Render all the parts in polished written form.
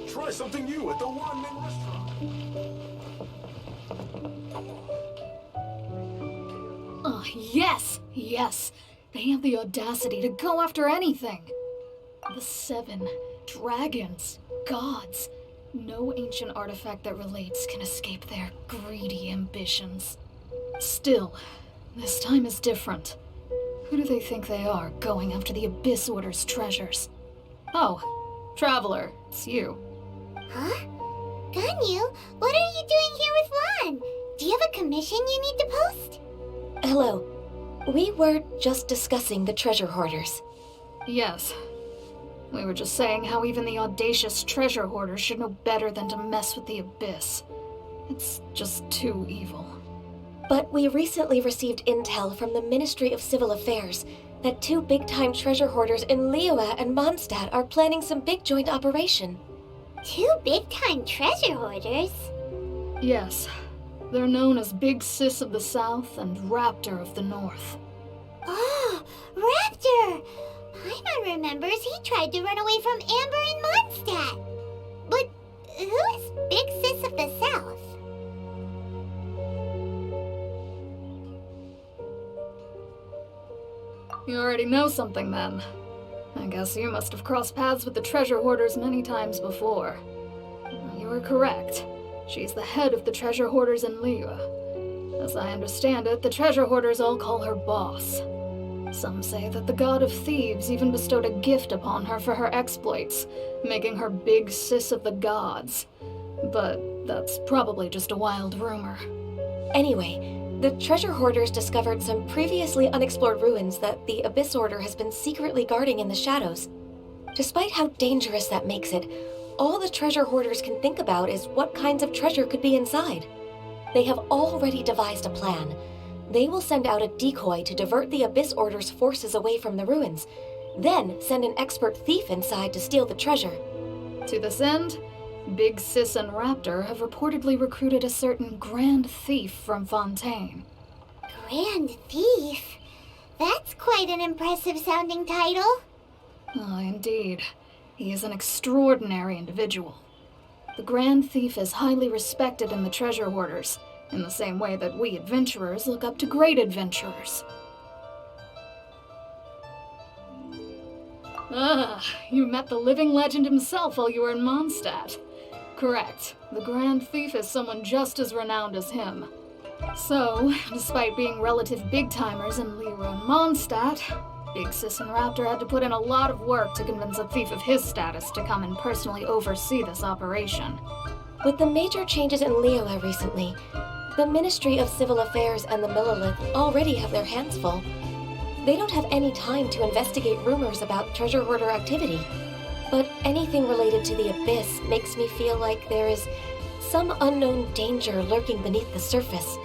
Try something new at the one-man restaurant. Oh, yes! Yes! They have the audacity to go after anything! The 7 dragons, gods. No ancient artifact that relates can escape their greedy ambitions. Still, this time is different. Who do they think they are, going after the Abyss Order's treasures? Oh, Traveler, it's you. Huh? Ganyu, what are you doing here with Lon? Do you have a commission you need to post? Hello. We were just discussing the treasure hoarders. Yes. We were just saying how even the audacious treasure hoarders should know better than to mess with the Abyss. It's just too evil. But we recently received intel from the Ministry of Civil Affairs that 2 big-time treasure hoarders in Liyue and Mondstadt are planning some big joint operation. 2 big-time treasure hoarders? Yes. They're known as Big Sis of the South and Raptor of the North. Oh, Raptor! Paimon remembers he tried to run away from Amber in Mondstadt. But who is Big Sis of the South? You already know something then. I guess you must have crossed paths with the treasure hoarders many times before. You were correct. She's the head of the treasure hoarders in Liyue. As I understand it, the treasure hoarders all call her boss. Some say that the god of thieves even bestowed a gift upon her for her exploits, making her Big Sis of the gods. But that's probably just a wild rumor. Anyway, the treasure hoarders discovered some previously unexplored ruins that the Abyss Order has been secretly guarding in the shadows. Despite how dangerous that makes it, all the treasure hoarders can think about is what kinds of treasure could be inside. They have already devised a plan. They will send out a decoy to divert the Abyss Order's forces away from the ruins, then send an expert thief inside to steal the treasure. To this end, Big Sis and Raptor have reportedly recruited a certain Grand Thief from Fontaine. Grand Thief? That's quite an impressive sounding title. Ah, indeed. He is an extraordinary individual. The Grand Thief is highly respected in the treasure hoarders, in the same way that we adventurers look up to great adventurers. Ah, you met the living legend himself while you were in Mondstadt. Correct. The Grand Thief is someone just as renowned as him. So, despite being relative big-timers in Liyue and Mondstadt, Big Sis and Raptor had to put in a lot of work to convince a thief of his status to come and personally oversee this operation. With the major changes in Liyue recently, the Ministry of Civil Affairs and the Millelith already have their hands full. They don't have any time to investigate rumors about treasure hoarder activity. But anything related to the Abyss makes me feel like there is some unknown danger lurking beneath the surface.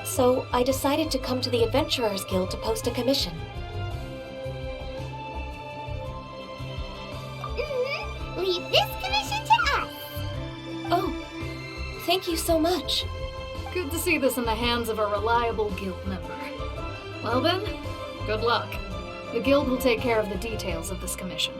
So I decided to come to the Adventurers Guild to post a commission. Leave this commission to us. Oh, thank you so much. Good to see this in the hands of a reliable guild member. Well then, good luck. The guild will take care of the details of this commission.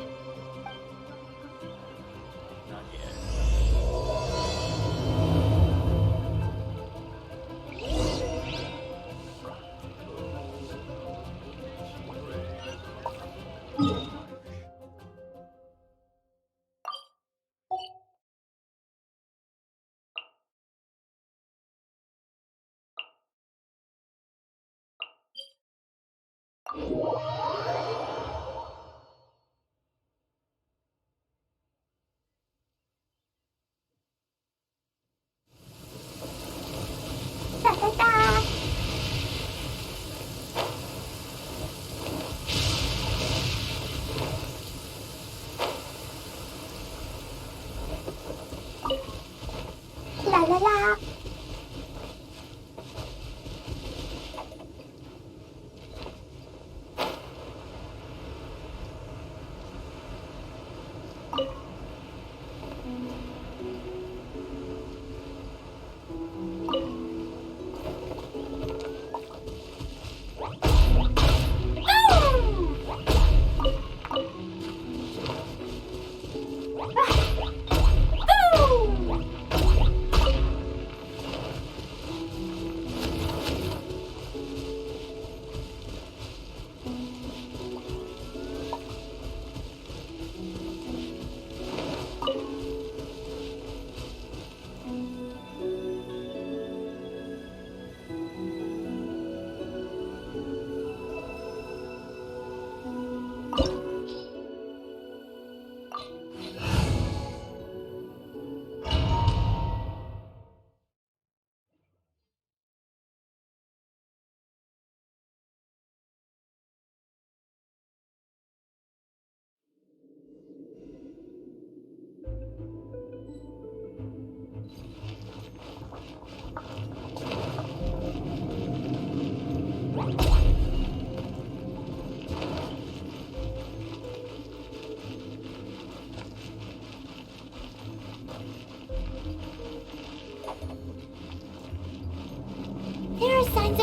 La la la.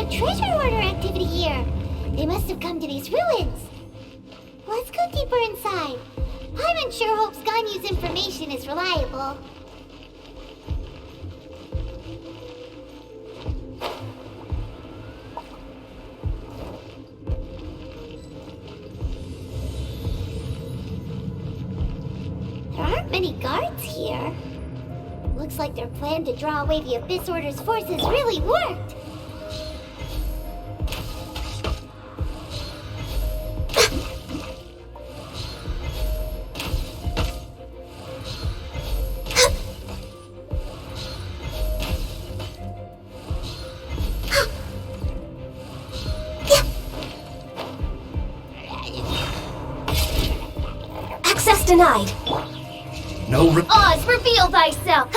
of treasure hoarder activity here. They must have come to these ruins. Let's go deeper inside. Paimon sure hopes Ganyu's information is reliable. There aren't many guards here. Looks like their plan to draw away the Abyss Order's forces really worked. Access denied. No Oz, reveal thyself!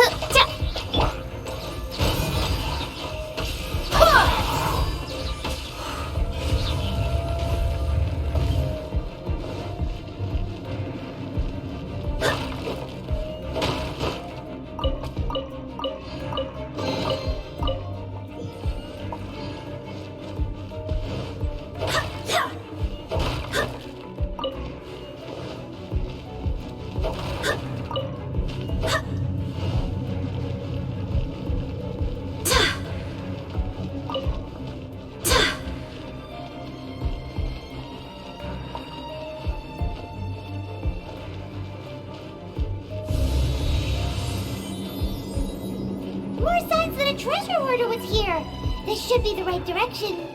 More signs that a treasure hoarder was here. This should be the right direction.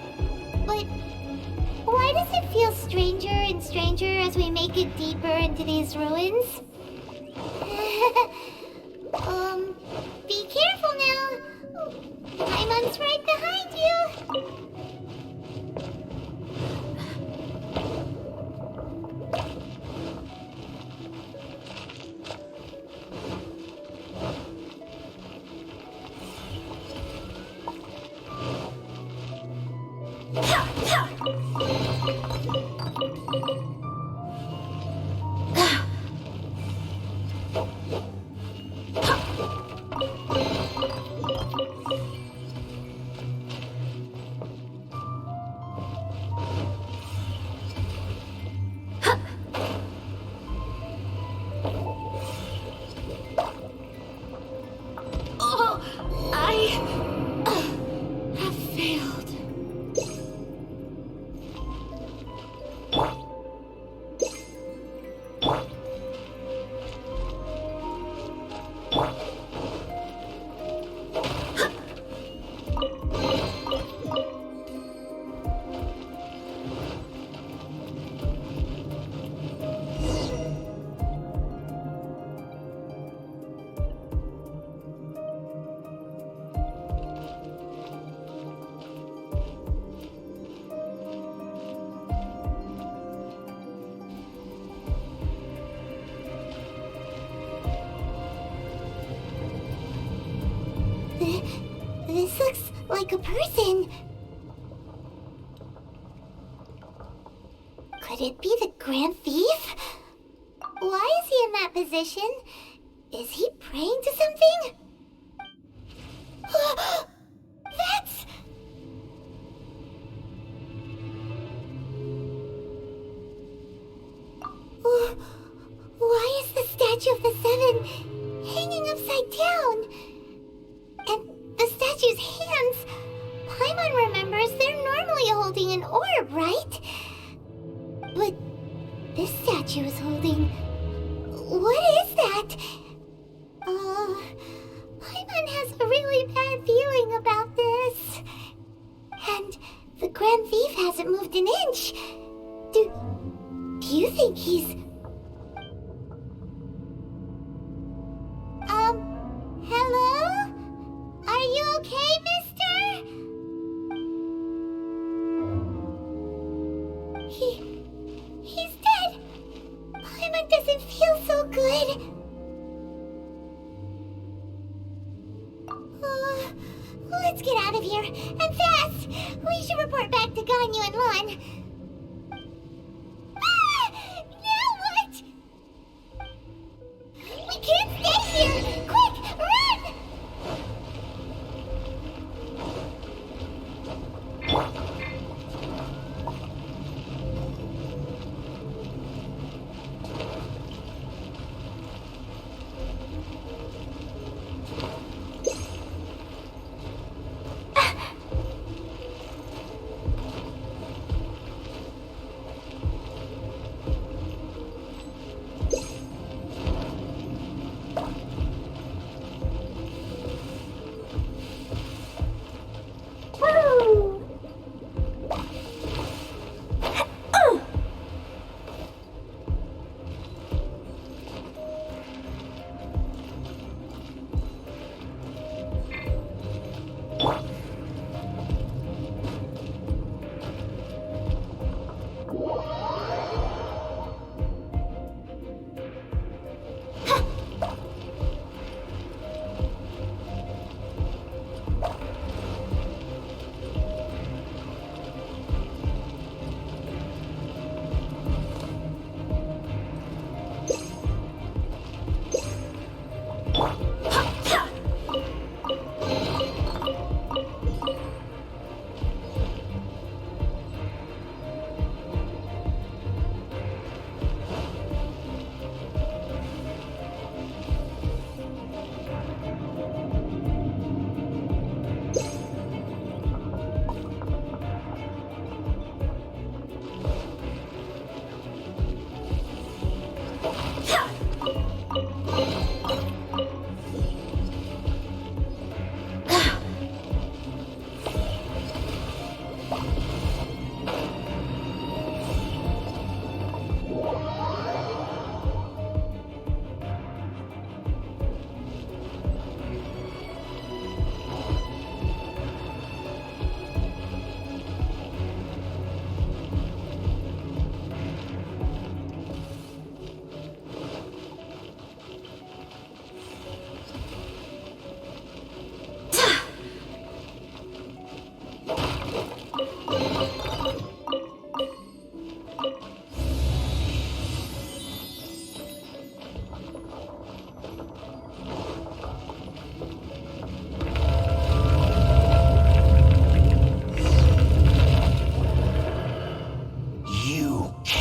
But why does it feel stranger and stranger as we make it deeper into these ruins? Be careful now. Paimon's right behind you. This looks like a person. Could it be the Grand Thief? Why is he in that position? Is he praying to something? That's... Why is the Statue of the Seven hanging upside down? And the statue's hands... Paimon remembers they're normally holding an orb, right? But this statue is holding... What is that? Paimon has a really bad feeling about this. And the Grand Thief hasn't moved an inch. Do you think he's... Hello? Are you okay, mister? He's dead. Paimon doesn't feel so good. Let's get out of here, and fast! We should report back to Ganyu and Lon. Now what? We can't stay here! Quick, run!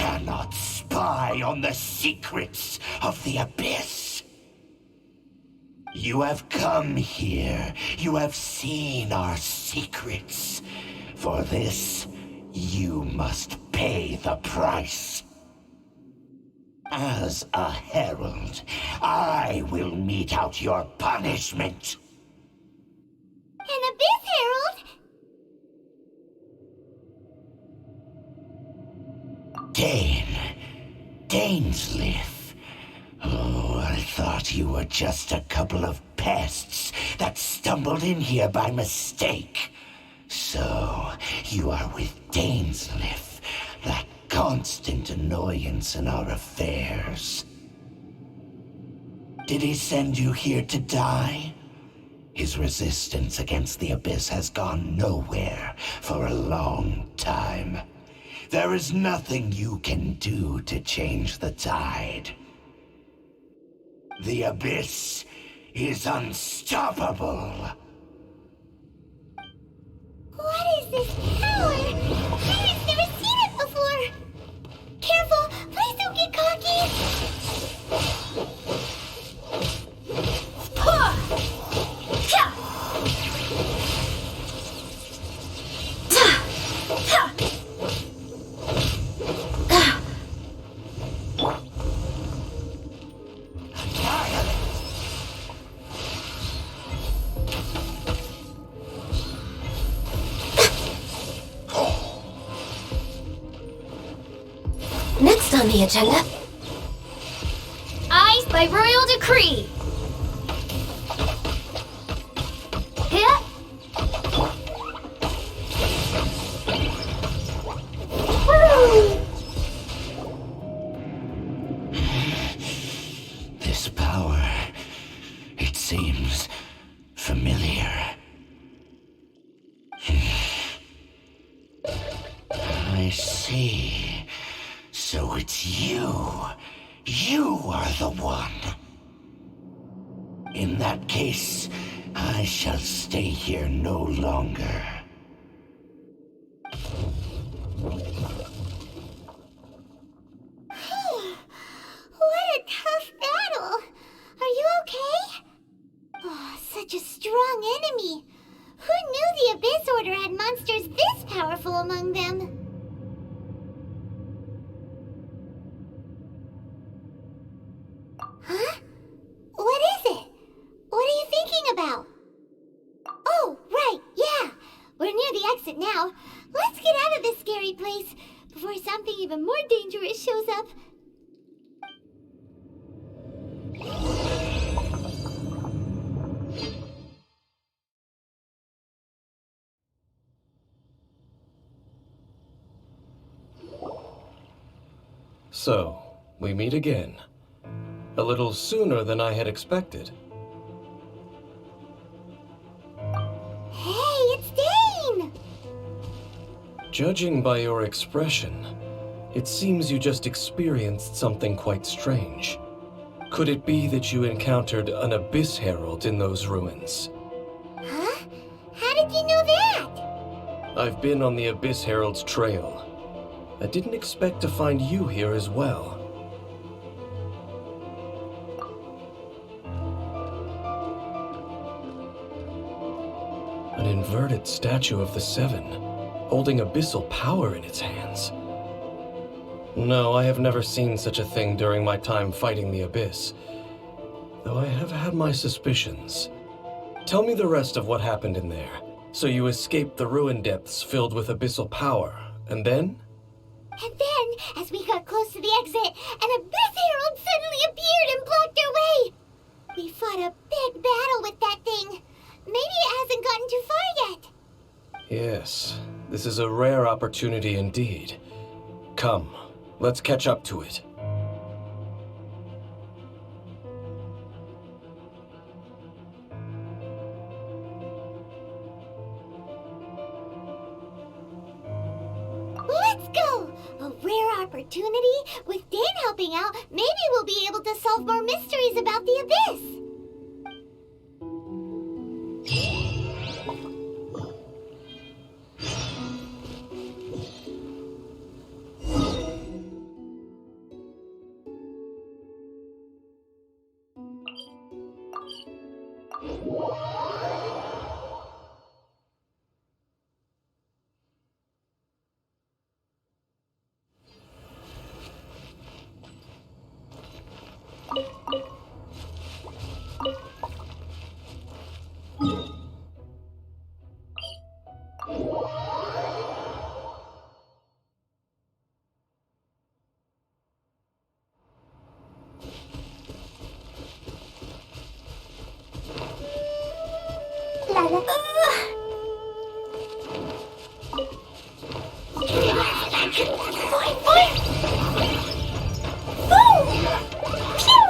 cannot spy on the secrets of the Abyss. You have come here. You have seen our secrets. For this, you must pay the price. As a herald, I will mete out your punishment. An Abyss Herald? Dainsliff. Oh, I thought you were just a couple of pests that stumbled in here by mistake. So, you are with Dainsliff, that constant annoyance in our affairs. Did he send you here to die? His resistance against the Abyss has gone nowhere for a long time. There is nothing you can do to change the tide. The Abyss is unstoppable. What is this power? I've never seen it before. Careful, please don't get cocky. Next on the agenda, Eyes by royal decree. Hit. This power, it seems familiar. I see. So it's you. You are the one. In that case, I shall stay here no longer. What a tough battle. Are you okay? Oh, such a strong enemy. Who knew the Abyss Order had monsters this powerful among them? Huh? What is it? What are you thinking about? Oh, right, yeah. We're near the exit now. Let's get out of this scary place before something even more dangerous shows up. So, we meet again. A little sooner than I had expected. Hey, it's Dain! Judging by your expression, it seems you just experienced something quite strange. Could it be that you encountered an Abyss Herald in those ruins? Huh? How did you know that? I've been on the Abyss Herald's trail. I didn't expect to find you here as well. An inverted statue of the Seven, holding abyssal power in its hands. No, I have never seen such a thing during my time fighting the Abyss, though I have had my suspicions. Tell me the rest of what happened in there. So you escaped the ruin depths filled with abyssal power, and then? And then, as we got close to the exit, an Abyss Herald suddenly appeared and blocked our way! We fought a big battle with that thing. Maybe it hasn't gotten too far yet. Yes, this is a rare opportunity indeed. Come, let's catch up to it. Let's go! A rare opportunity? With Dain helping out, maybe we'll be able to solve more mysteries about the Abyss. La la. Boing, boing. Boom! Pew!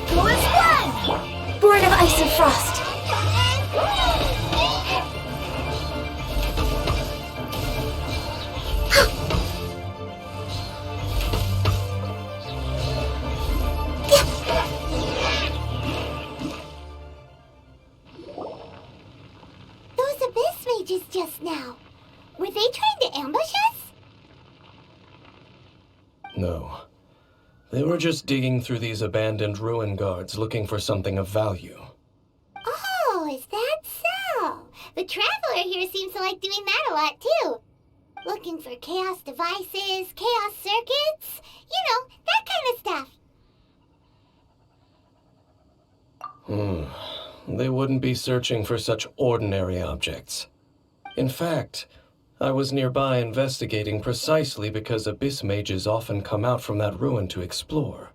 Who is one? Born of ice and frost. Those abyss mages just now. Were they trying to ambush us? No. They were just digging through these abandoned ruin guards looking for something of value. Oh, is that so? The Traveler here seems to like doing that a lot, too. Looking for chaos devices, chaos circuits, you know, that kind of stuff. They wouldn't be searching for such ordinary objects. In fact, I was nearby investigating precisely because abyss mages often come out from that ruin to explore.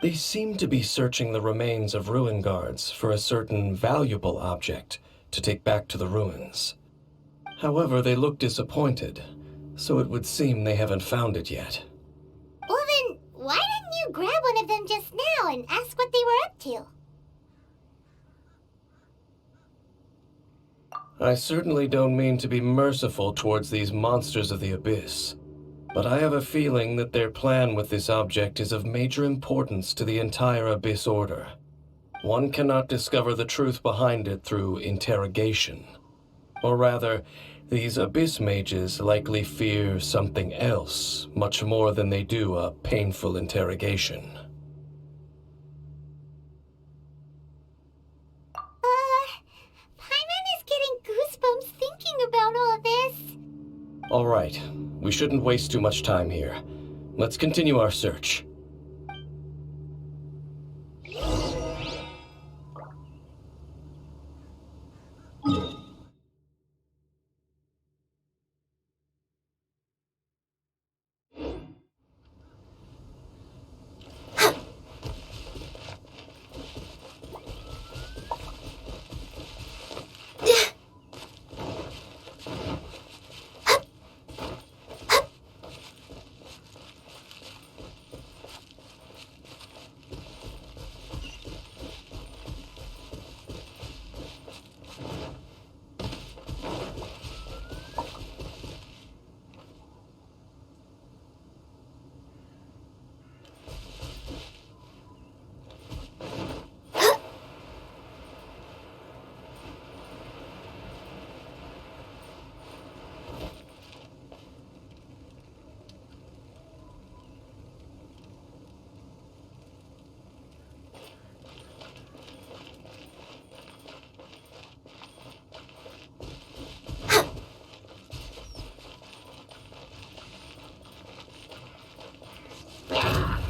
They seem to be searching the remains of ruin guards for a certain valuable object to take back to the ruins. However, they look disappointed, so it would seem they haven't found it yet. Well then, why didn't you grab one of them just now and ask what they were up to? I certainly don't mean to be merciful towards these monsters of the abyss, but I have a feeling that their plan with this object is of major importance to the entire Abyss Order. One cannot discover the truth behind it through interrogation. Or rather, these abyss mages likely fear something else much more than they do a painful interrogation. Paimon is getting goosebumps thinking about all this. All right, we shouldn't waste too much time here. Let's continue our search.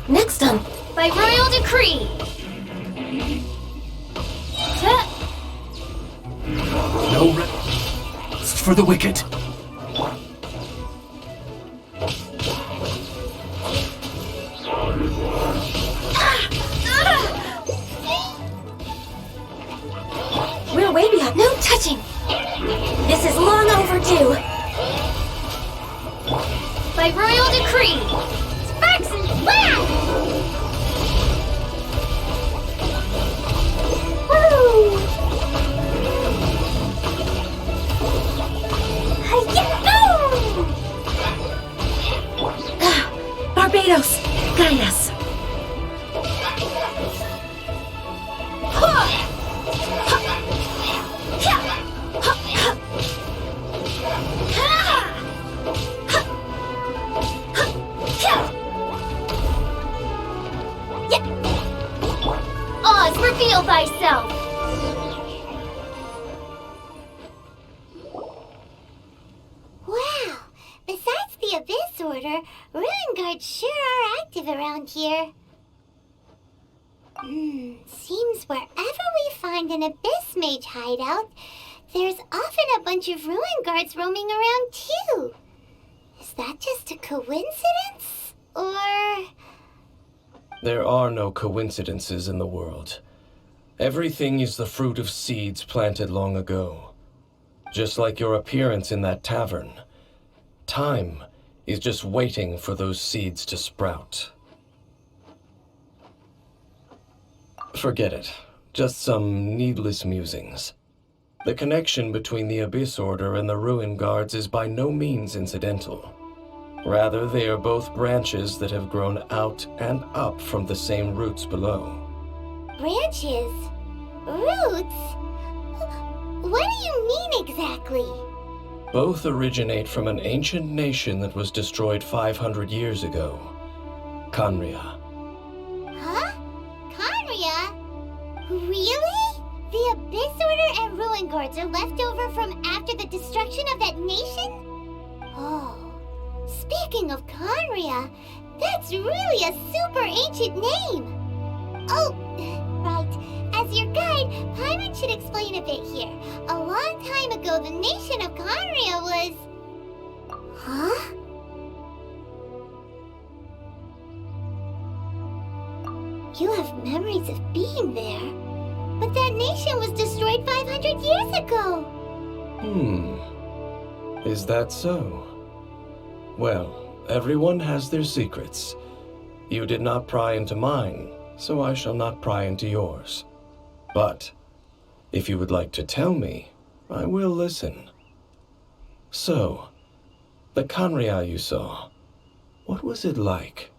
Next on By royal decree. No rest for the wicked. We're way beyond no touching. This is long overdue. By royal decree. Sparks and flash! Woo! Barbados, guide us. Reveal thyself! Wow! Besides the Abyss Order, Ruin Guards sure are active around here. Seems wherever we find an Abyss Mage hideout, there's often a bunch of Ruin Guards roaming around too. Is that just a coincidence? Or... There are no coincidences in the world. Everything is the fruit of seeds planted long ago. Just like your appearance in that tavern. Time is just waiting for those seeds to sprout. Forget it. Just some needless musings. The connection between the Abyss Order and the Ruin Guards is by no means incidental. Rather, they are both branches that have grown out and up from the same roots below. branches? Roots? What do you mean exactly? Both originate from an ancient nation that was destroyed 500 years ago. Khaenri'ah. Huh? Khaenri'ah? Really? The Abyss Order and Ruin Guards are left over from after the destruction of that nation? Oh, speaking of Khaenri'ah, that's really a super ancient name. Oh, right. As your guide, Paimon should explain a bit here. A long time ago, the nation of Khaenri'ah was... Huh? You have memories of being there. But that nation was destroyed 500 years ago. Is that so? Well, everyone has their secrets. You did not pry into mine, so I shall not pry into yours. But, if you would like to tell me, I will listen. So, the Khaenri'ah you saw, what was it like?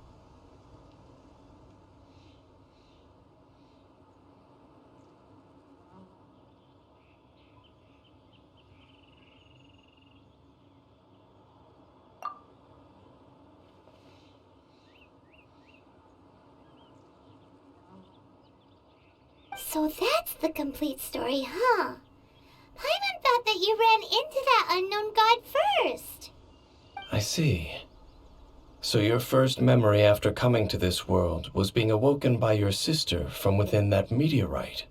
So that's the complete story, huh? Paimon thought that you ran into that unknown god first. I see. So your first memory after coming to this world was being awoken by your sister from within that meteorite.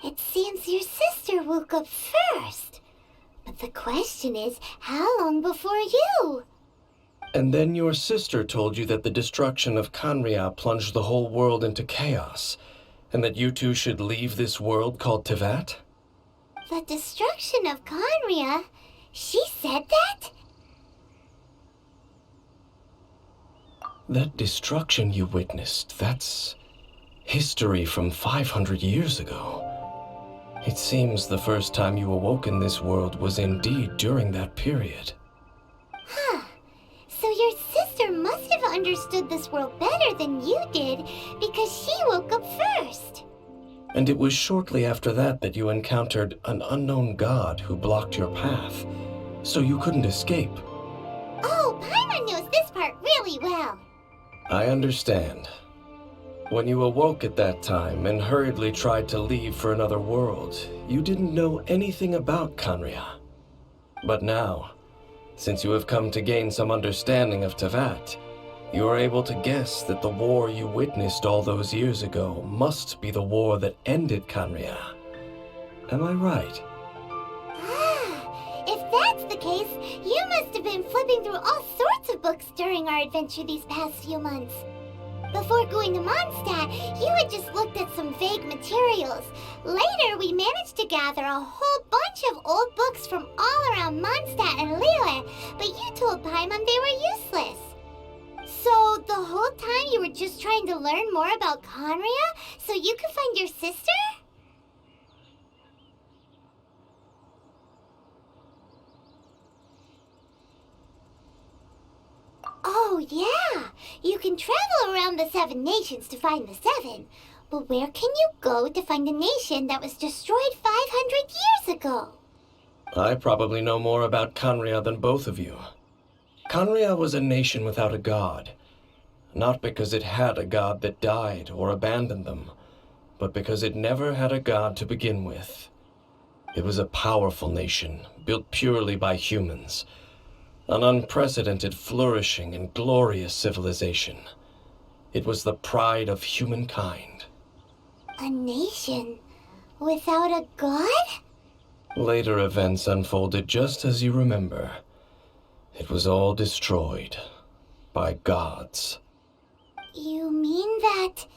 It seems your sister woke up first. But the question is, how long before you? And then your sister told you that the destruction of Khaenri'ah plunged the whole world into chaos, and that you two should leave this world called Teyvat? The destruction of Khaenri'ah? She said that? That destruction you witnessed, that's history from 500 years ago. It seems the first time you awoke in this world was indeed during that period. Huh. So your sister must have understood this world better than you did, because she woke up first. And it was shortly after that that you encountered an unknown god who blocked your path, so you couldn't escape. Oh, Paimon knows this part really well. I understand. When you awoke at that time and hurriedly tried to leave for another world, you didn't know anything about Khaenri'ah. But now, since you have come to gain some understanding of Teyvat, you are able to guess that the war you witnessed all those years ago must be the war that ended Khaenri'ah. Am I right? Ah, if that's the case, you must have been flipping through all sorts of books during our adventure these past few months. Before going to Mondstadt, you had just looked at some vague materials. Later, we managed to gather a whole bunch of old books from all around Mondstadt and Liyue, but you told Paimon they were useless. So, the whole time you were just trying to learn more about Khaenri'ah so you could find your sister? Oh, yeah! You can travel around the 7 nations to find the 7. But where can you go to find a nation that was destroyed 500 years ago? I probably know more about Khaenri'ah than both of you. Khaenri'ah was a nation without a god. Not because it had a god that died or abandoned them, but because it never had a god to begin with. It was a powerful nation, built purely by humans. An unprecedented, flourishing, and glorious civilization. It was the pride of humankind. A nation without a god? Later events unfolded just as you remember. It was all destroyed by gods. You mean that...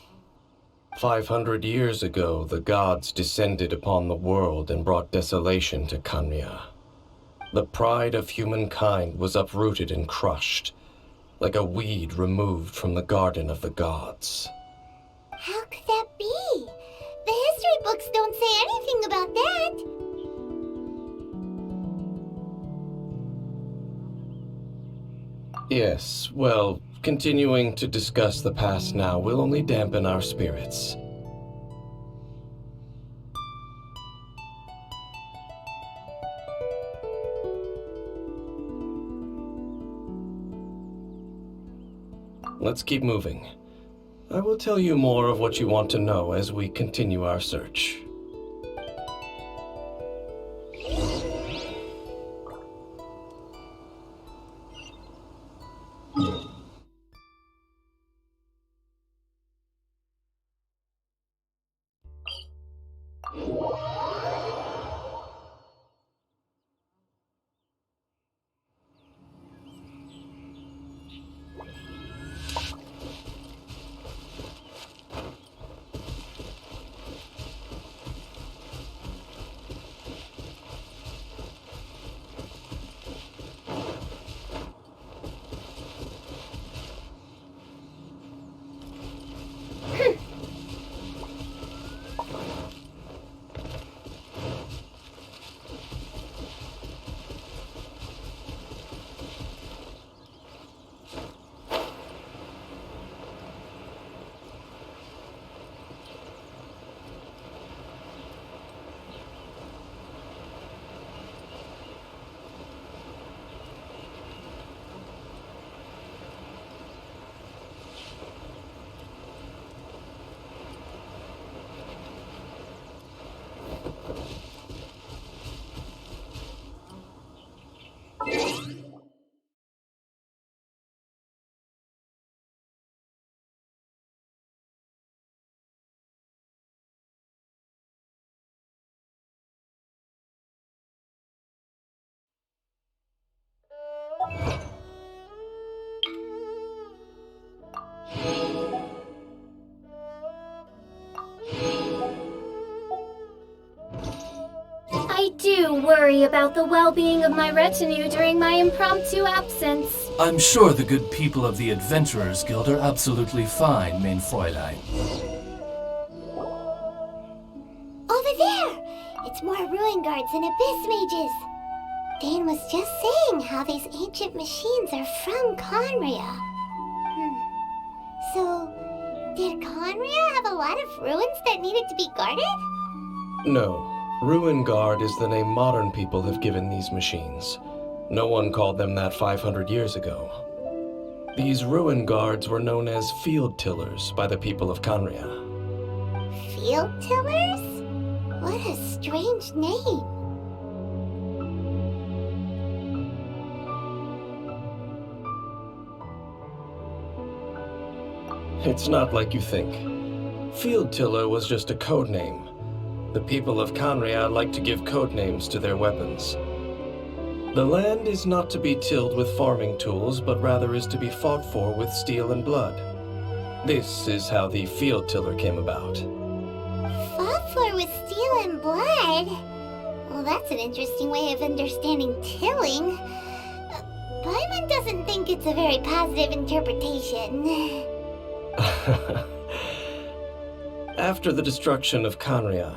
500 years ago, the gods descended upon the world and brought desolation to Khanria. The pride of humankind was uprooted and crushed, like a weed removed from the garden of the gods. How could that be? The history books don't say anything about that. Yes, well, continuing to discuss the past now will only dampen our spirits. Let's keep moving. I will tell you more of what you want to know as we continue our search. I do worry about the well-being of my retinue during my impromptu absence. I'm sure the good people of the Adventurers Guild are absolutely fine, mein Fräulein. Over there! It's more ruin guards and abyss mages. Dain was just saying how these ancient machines are from Khanria. So, did Khanria have a lot of ruins that needed to be guarded? No. Ruin Guard is the name modern people have given these machines. No one called them that 500 years ago. These Ruin Guards were known as Field Tillers by the people of Khanria. Field tillers? What a strange name. It's not like you think. Field Tiller was just a code name. The people of Khanria like to give code names to their weapons. The land is not to be tilled with farming tools, but rather is to be fought for with steel and blood. This is how the Field Tiller came about. Fought for with steel and blood? Well, that's an interesting way of understanding tilling. Paimon doesn't think it's a very positive interpretation. After the destruction of Khanria,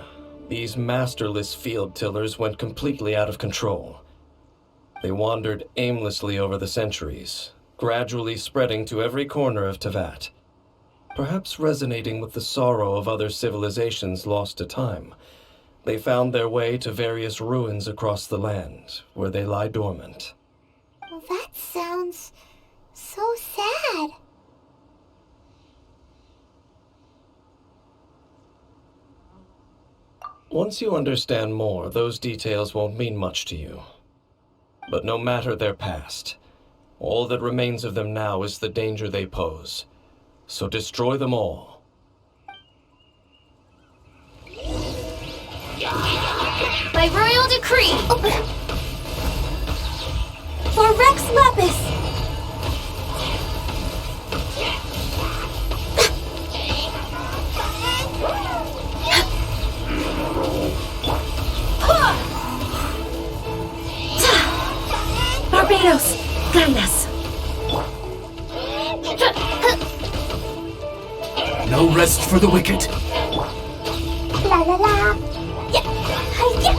these masterless field tillers went completely out of control. They wandered aimlessly over the centuries, gradually spreading to every corner of Teyvat. Perhaps resonating with the sorrow of other civilizations lost to time, they found their way to various ruins across the land, where they lie dormant. Well, that sounds so sad. Once you understand more, those details won't mean much to you. But no matter their past, all that remains of them now is the danger they pose. So destroy them all. By royal decree! For Rex Lapis! Barbados, guide us. No rest for the wicked. La la la! Yeah! Yeah!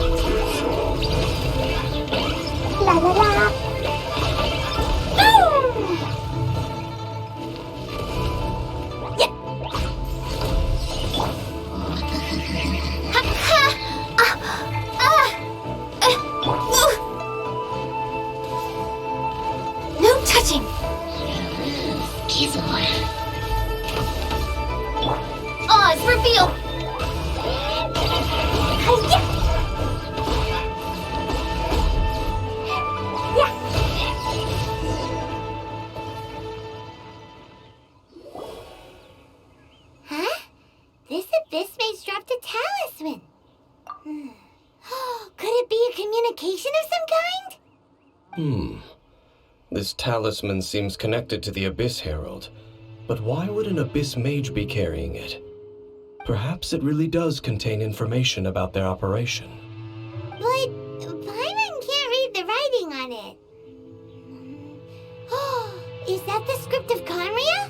La la la! Boom! Yeah! Ha ha! No touching! Oz, reveal! Huh? This abyss maze dropped a talisman. Could it be a communication of some kind? This talisman seems connected to the Abyss Herald. But why would an Abyss Mage be carrying it? Perhaps it really does contain information about their operation. But Paimon can't read the writing on it. Is that the script of Conria?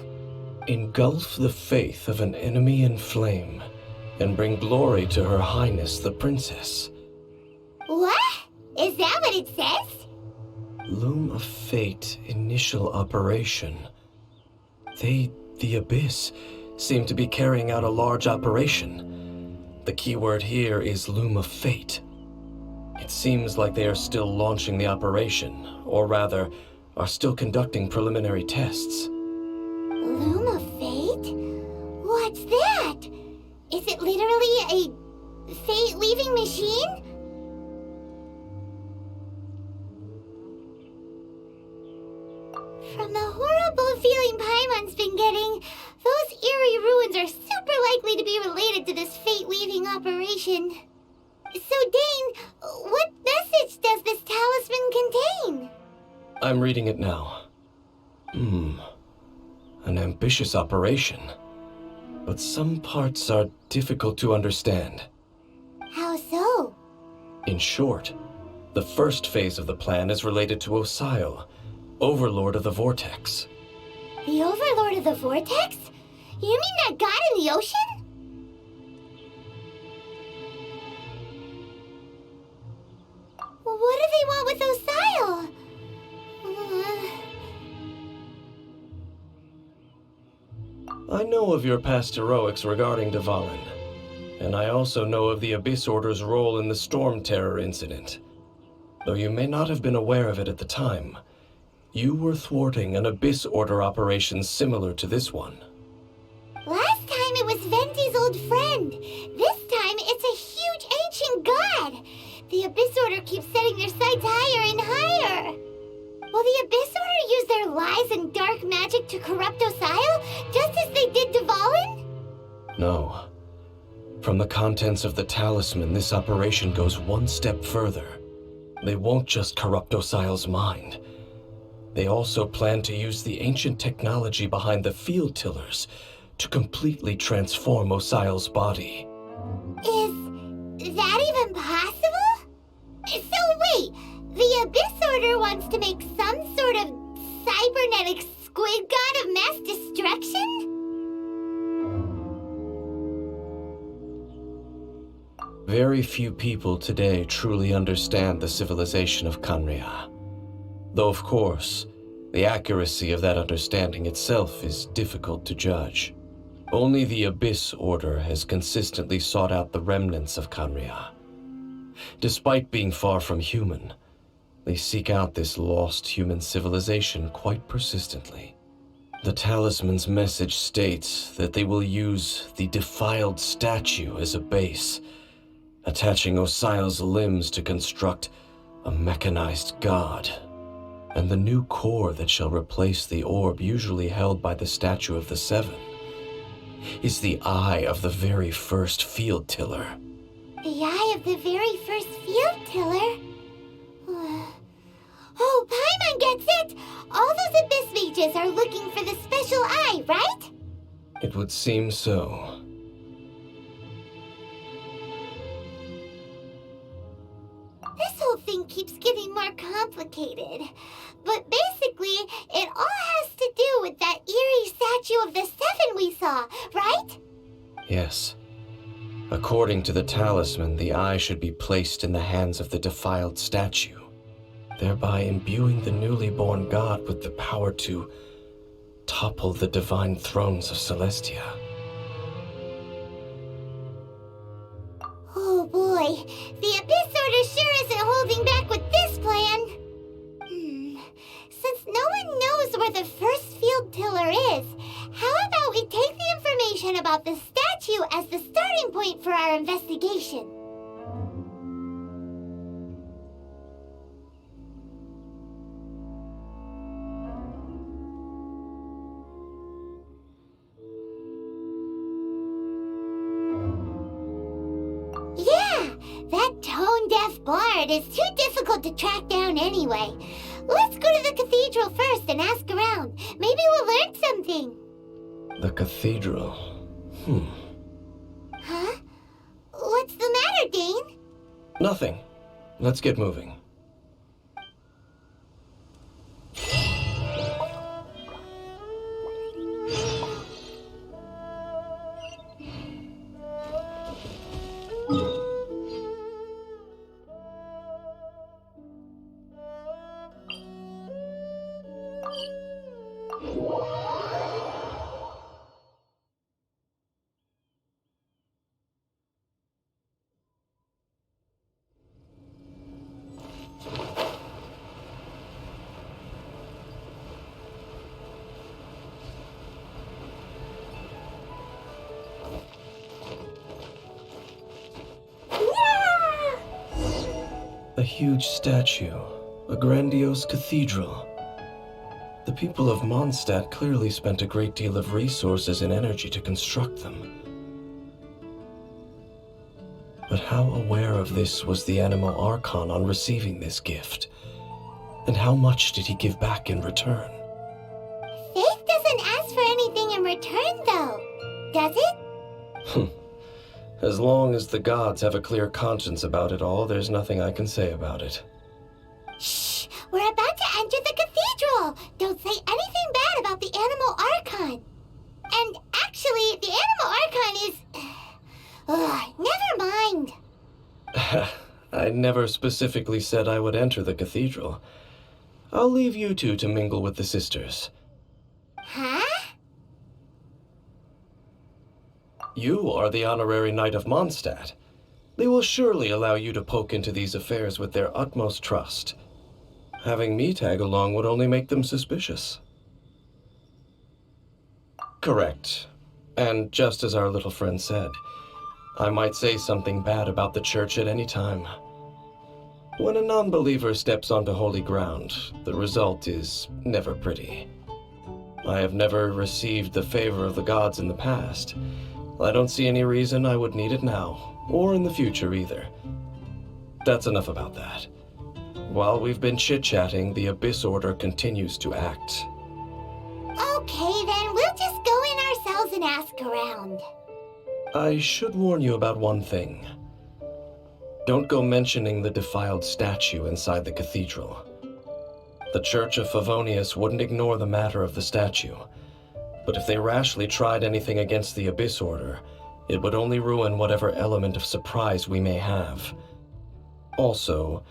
Engulf the faith of an enemy in flame, and bring glory to Her Highness the Princess. What? Is that what it says? Loom of Fate initial operation. They, the Abyss, seem to be carrying out a large operation. The keyword here is Loom of Fate. It seems like they are still launching the operation, or rather, are still conducting preliminary tests. Loom of Fate? What's that? Is it literally a fate-leaving machine? From the horrible feeling Paimon's been getting, those eerie ruins are super likely to be related to this fate-leaving operation. So, Dain, what message does this talisman contain? I'm reading it now. An ambitious operation. But some parts are difficult to understand. How so? In short, the first phase of the plan is related to Osile, Overlord of the Vortex. The Overlord of the Vortex? You mean that god in the ocean? What do they want with Osile? I know of your past heroics regarding Dvalin, and I also know of the Abyss Order's role in the Storm Terror incident. Though you may not have been aware of it at the time, you were thwarting an Abyss Order operation similar to this one. Last time it was Venti's old friend. This time it's a huge ancient god. The Abyss Order keeps setting their sights higher and higher. Will the Abyss Order use their lies and dark magic to corrupt Osile, just as they did Dvalin? No. From the contents of the talisman, this operation goes one step further. They won't just corrupt Osile's mind. They also plan to use the ancient technology behind the field tillers to completely transform Osile's body. Is that even possible? So wait, the Abyss Order wants to make some sort of cybernetic squid god of mass destruction? Very few people today truly understand the civilization of Conria. Though, of course, the accuracy of that understanding itself is difficult to judge. Only the Abyss Order has consistently sought out the remnants of Conria. Despite being far from human, they seek out this lost human civilization quite persistently. The talisman's message states that they will use the defiled statue as a base, attaching Osial's limbs to construct a mechanized god, and the new core that shall replace the orb usually held by the statue of the Seven is the eye of the very first field tiller. The eye of the very first field tiller? Oh, Paimon gets it! All those Abyss mages are looking for the special eye, right? It would seem so. This whole thing keeps getting more complicated. But basically, it all has to do with that eerie statue of the Seven we saw, right? Yes. According to the talisman, the eye should be placed in the hands of the defiled statue, thereby imbuing the newly born god with the power to topple the divine thrones of Celestia. Oh boy, the Abyss Order sure isn't holding back with this plan. Since no one knows where the first field tiller is, how about we take the information about the statue as the starting point for our investigation? Yeah, that tone-deaf bard is too difficult to track down anyway. Let's go to the cathedral first and ask around. Maybe we'll learn something. The cathedral. Huh? What's the matter, Dain? Nothing. Let's get moving. A huge statue, a grandiose cathedral. The people of Mondstadt clearly spent a great deal of resources and energy to construct them. But how aware of this was the Animo Archon on receiving this gift? And how much did he give back in return? Faith doesn't ask for anything in return, though, does it? As long as the gods have a clear conscience about it all, there's nothing I can say about it. Shh! We're about to enter the cathedral! Don't say anything bad about the Animal Archon! And actually, the Animal Archon is... never mind! I never specifically said I would enter the cathedral. I'll leave you two to mingle with the sisters. Huh? You are the honorary knight of Mondstadt. They will surely allow you to poke into these affairs with their utmost trust. Having me tag along would only make them suspicious. Correct. And just as our little friend said, I might say something bad about the church at any time. When a non-believer steps onto holy ground, the result is never pretty. I have never received the favor of the gods in the past. I don't see any reason I would need it now, or in the future either. That's enough about that. While we've been chit-chatting, the Abyss Order continues to act. Okay, then we'll just go in ourselves and ask around. I should warn you about one thing. Don't go mentioning the defiled statue inside the cathedral. The Church of Favonius wouldn't ignore the matter of the statue. But if they rashly tried anything against the Abyss Order, it would only ruin whatever element of surprise we may have. Also,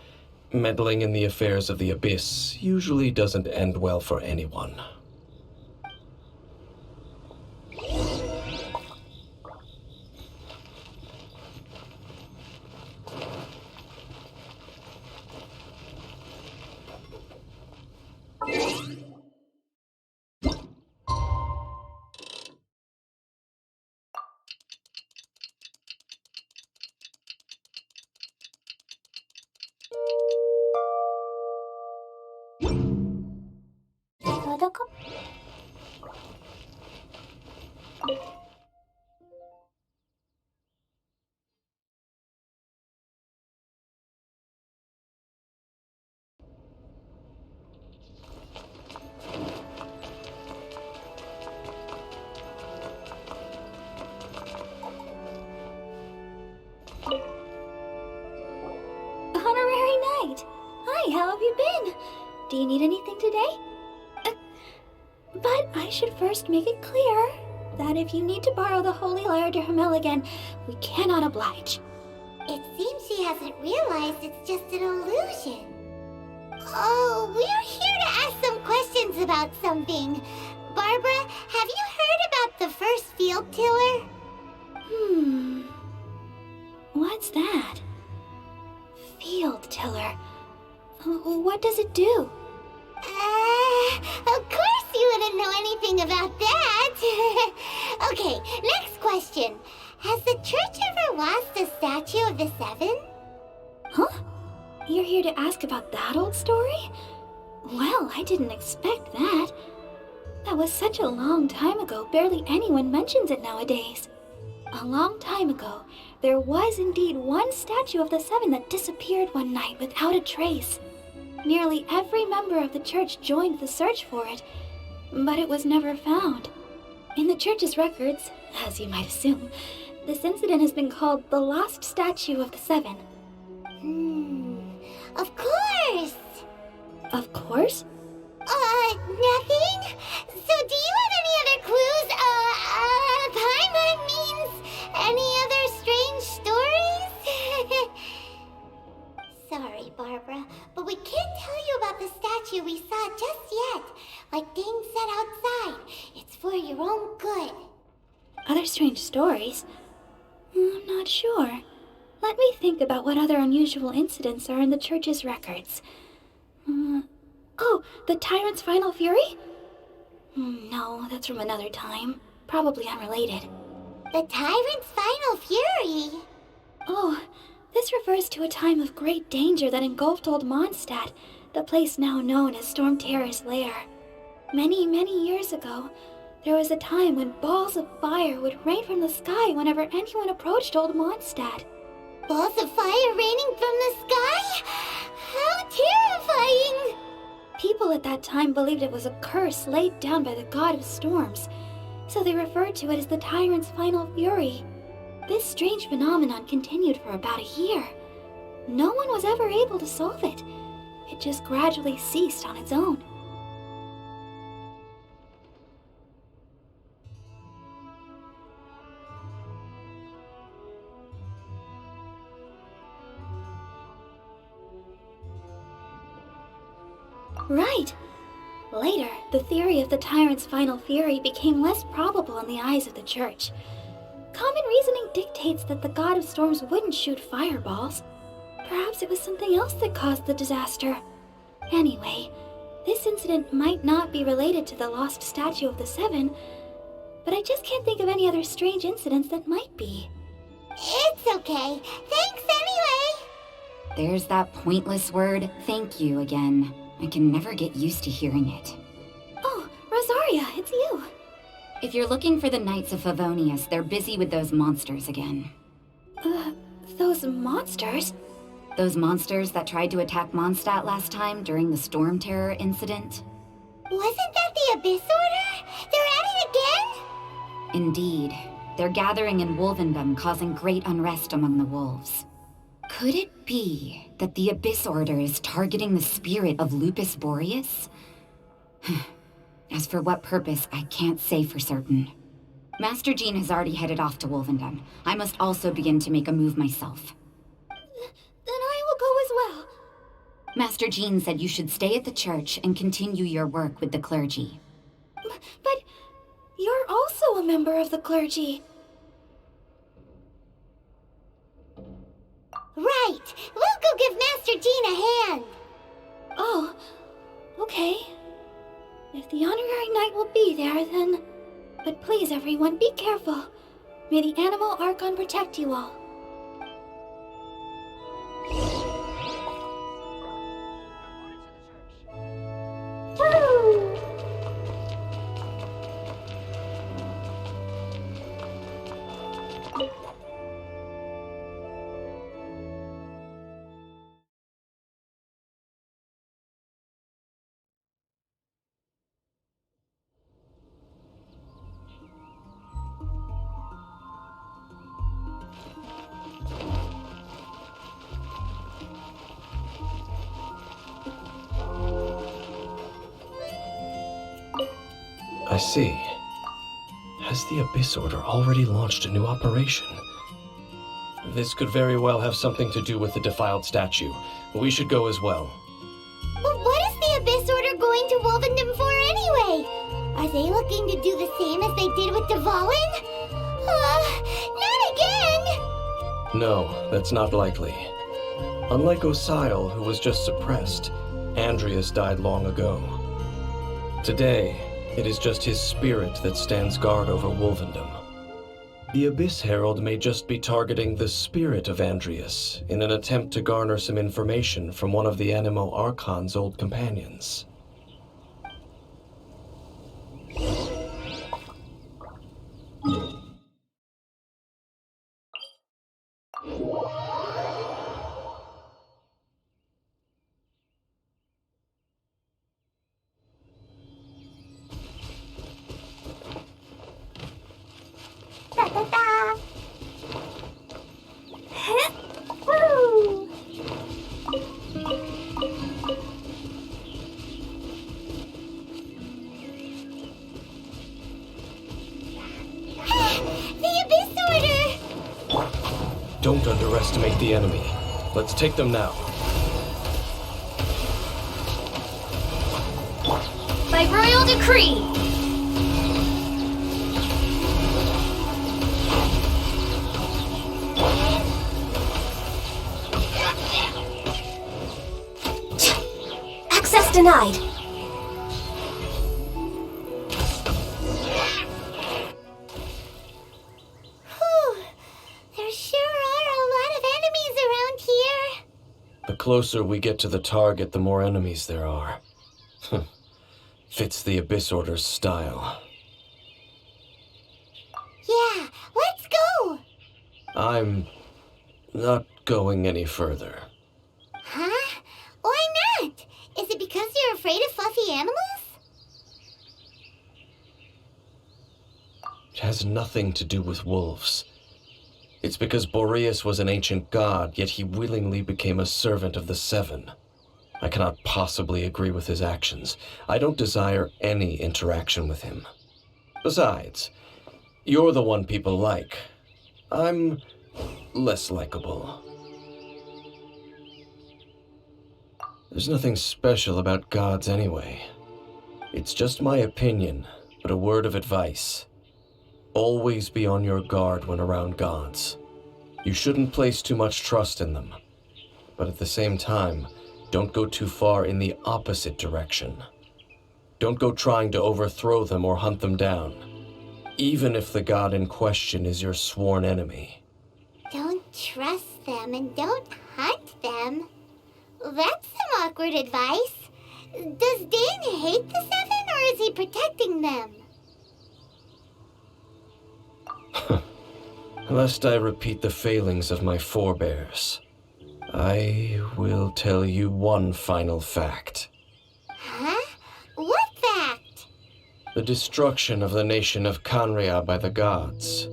meddling in the affairs of the Abyss usually doesn't end well for anyone. Honorary Knight! Hi, how have you been? Do you need anything today? But I should first make it clear that if you need to borrow the Holy Lyre to Hermel again, we cannot oblige. It seems she hasn't realized it's just an illusion. Oh, we're here to ask some questions about something. Barbara, have you heard about the first field tiller? What's that? Field tiller. What does it do? Of course you wouldn't know anything about that. Okay, next question. Has the church ever lost a statue of the Seven? Huh? You're here to ask about that old story? Well, I didn't expect that. That was such a long time ago, barely anyone mentions it nowadays. A long time ago, there was indeed one statue of the Seven that disappeared one night without a trace. Nearly every member of the church joined the search for it, but it was never found. In the church's records, as you might assume, this incident has been called the Lost Statue of the Seven. Of course! Of course? Nothing? So do you have any other clues? Paimon means any other strange stories? Sorry, Barbara, but we can't tell you about the statue we saw just yet. Like Dain said outside, it's for your own good. Other strange stories? I'm not sure. Let me think about what other unusual incidents are in the church's records. Oh, the Tyrant's Final Fury? No, that's from another time. Probably unrelated. The Tyrant's Final Fury? Oh, this refers to a time of great danger that engulfed old Mondstadt, the place now known as Storm Terror's lair. Many, many years ago, there was a time when balls of fire would rain from the sky whenever anyone approached old Mondstadt. Balls of fire raining from the sky? How terrifying! People at that time believed it was a curse laid down by the god of storms, so they referred to it as the Tyrant's Final Fury. This strange phenomenon continued for about a year. No one was ever able to solve it. It just gradually ceased on its own. Right. Later, the theory of the Tyrant's Final Fury became less probable in the eyes of the church. Common reasoning dictates that the god of storms wouldn't shoot fireballs. Perhaps it was something else that caused the disaster. Anyway, this incident might not be related to the lost statue of the Seven, but I just can't think of any other strange incidents that might be. It's okay. Thanks anyway! There's that pointless word, thank you, again. I can never get used to hearing it. Oh, Rosaria, it's you. If you're looking for the Knights of Favonius, they're busy with those monsters again. Those monsters? Those monsters that tried to attack Mondstadt last time during the Storm Terror incident? Wasn't that the Abyss Order? They're at it again? Indeed. They're gathering in Wolvendom, causing great unrest among the wolves. Could it be that the Abyss Order is targeting the spirit of Lupus Boreas? As for what purpose, I can't say for certain. Master Jean has already headed off to Wolvendom. I must also begin to make a move myself. Then I will go as well. Master Jean said you should stay at the church and continue your work with the clergy. But you're also a member of the clergy. Right! We'll go give Master Jean a hand! Oh, okay. If the Honorary Knight will be there, then... But please, everyone, be careful. May the Animal Archon protect you all. I see. Has the Abyss Order already launched a new operation? This could very well have something to do with the defiled statue. We should go as well. But what is the Abyss Order going to Wolvendom for anyway? Are they looking to do the same as they did with Dvalin? Not again! No, that's not likely. Unlike Osile, who was just suppressed, Andreas died long ago. Today, it is just his spirit that stands guard over Wolvendom. The Abyss Herald may just be targeting the spirit of Andreas in an attempt to garner some information from one of the Animo Archon's old companions. Da-da-da. Woo! The Abyss Order! Don't underestimate the enemy. Let's take them now. By royal decree! Access denied. Whew. There sure are a lot of enemies around here. The closer we get to the target, the more enemies there are. Fits the Abyss Order's style. Yeah, let's go! I'm not going any further. Huh? Why not? Is it because you're afraid of fluffy animals? It has nothing to do with wolves. It's because Boreas was an ancient god, yet he willingly became a servant of the Seven. I cannot possibly agree with his actions. I don't desire any interaction with him. Besides, you're the one people like. I'm less likable. There's nothing special about gods anyway. It's just my opinion, but a word of advice. Always be on your guard when around gods. You shouldn't place too much trust in them. But at the same time, don't go too far in the opposite direction. Don't go trying to overthrow them or hunt them down, even if the god in question is your sworn enemy. Don't trust them and don't hunt them. That's some awkward advice. Does Dain hate the Seven, or is he protecting them? Lest I repeat the failings of my forebears, I will tell you one final fact. Huh? What fact? The destruction of the nation of Canria by the gods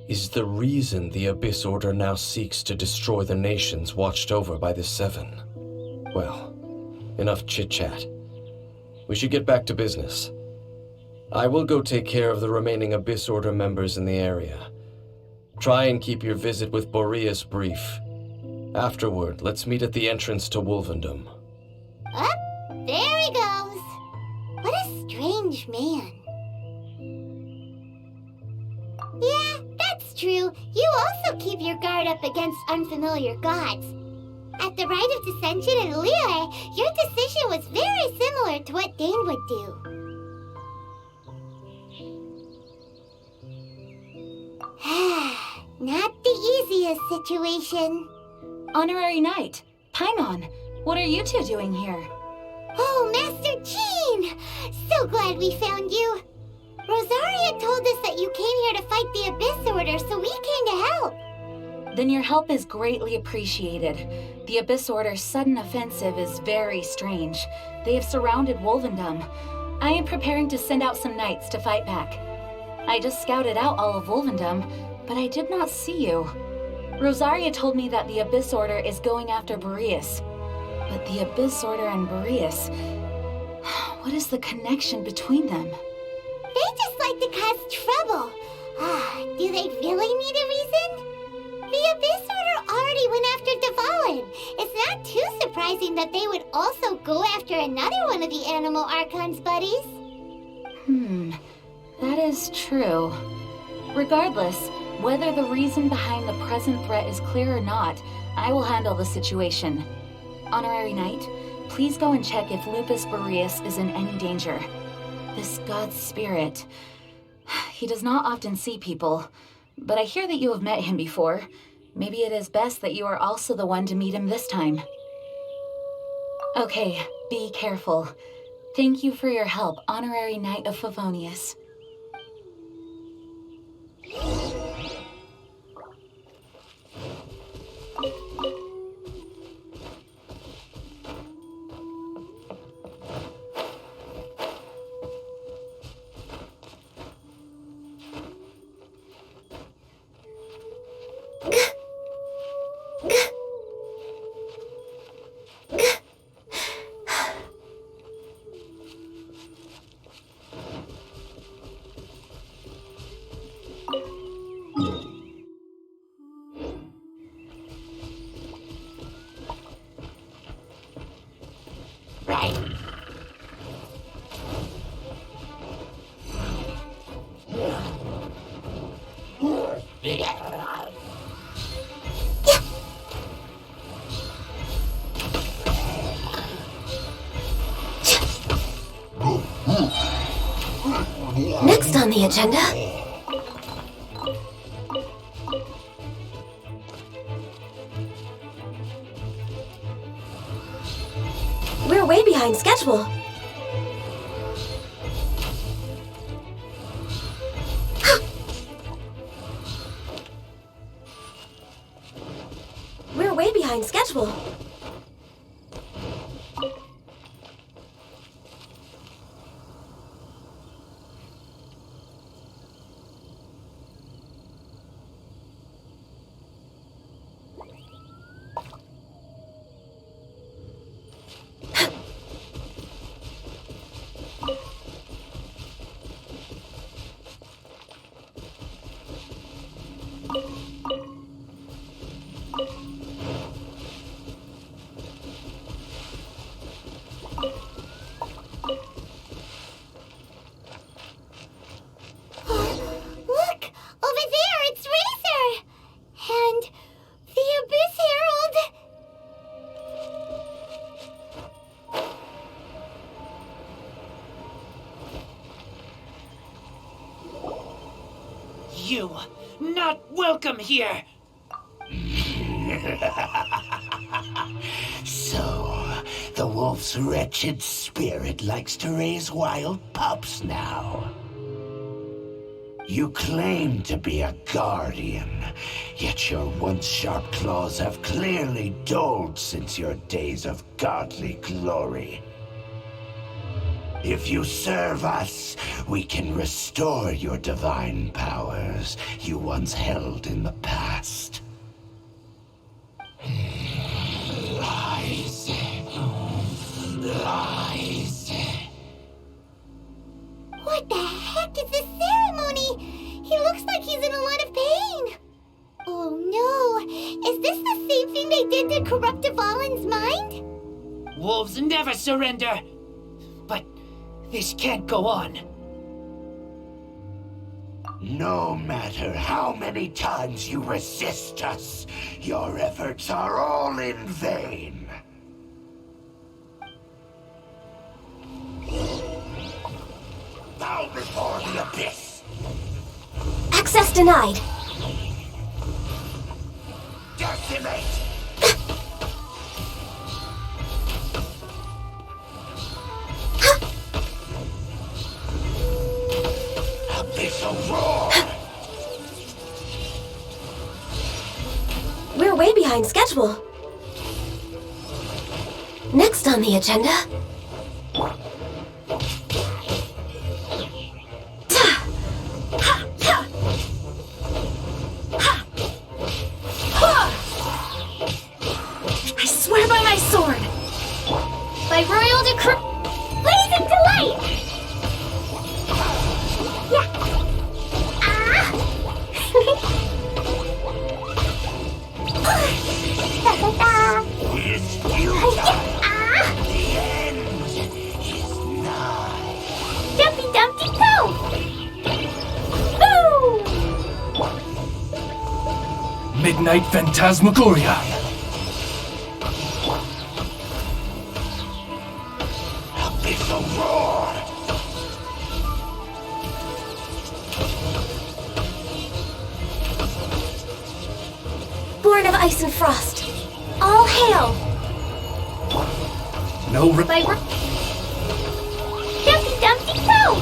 is the reason the Abyss Order now seeks to destroy the nations watched over by the Seven. Well, enough chit-chat. We should get back to business. I will go take care of the remaining Abyss Order members in the area. Try and keep your visit with Boreas brief. Afterward, let's meet at the entrance to Wolvendom. Up, there he goes. What a strange man. Yeah, that's true. You also keep your guard up against unfamiliar gods. At the Rite of Dissension in Liyue, your decision was very similar to what Dain would do. Not the easiest situation. Honorary Knight, Paimon, what are you two doing here? Oh, Master Jean! So glad we found you. Rosaria told us that you came here to fight the Abyss Order, so we came to help. Then your help is greatly appreciated. The Abyss Order's sudden offensive is very strange. They have surrounded Wolvendom. I am preparing to send out some knights to fight back. I just scouted out all of Wolvendom, but I did not see you. Rosaria told me that the Abyss Order is going after Boreas. But the Abyss Order and Boreas... what is the connection between them? expect to cause trouble. Do they really need a reason? The Abyss Order already went after Dvalin. It's not too surprising that they would also go after another one of the Animal Archon's buddies. That is true. Regardless, whether the reason behind the present threat is clear or not, I will handle the situation. Honorary Knight, please go and check if Lupus Boreas is in any danger. This god's spirit... He does not often see people, but I hear that you have met him before. Maybe it is best that you are also the one to meet him this time. Okay, be careful. Thank you for your help, Honorary Knight of Favonius. Next on the agenda... We're way behind schedule. We're way behind schedule. You, not welcome here! So, the wolf's wretched spirit likes to raise wild pups now. You claim to be a guardian, yet your once sharp claws have clearly dulled since your days of godly glory. If you serve us, we can restore your divine powers you once held in the past. Lies. Lies. What the heck is this ceremony? He looks like he's in a lot of pain. Oh no, is this the same thing they did to corrupt Dvalin's mind? Wolves never surrender! But this can't go on. No matter how many times you resist us, your efforts are all in vain. Bow before the abyss! Access denied. Decimate! Abyssal roar! We're way behind schedule. Next on the agenda... I swear by my sword! By royal decree... Blazing delight! Yeah. Midnight Phantasmagoria. Abyssal roar! Born of ice and frost. All hail! No By Dumpty Dumpty Go!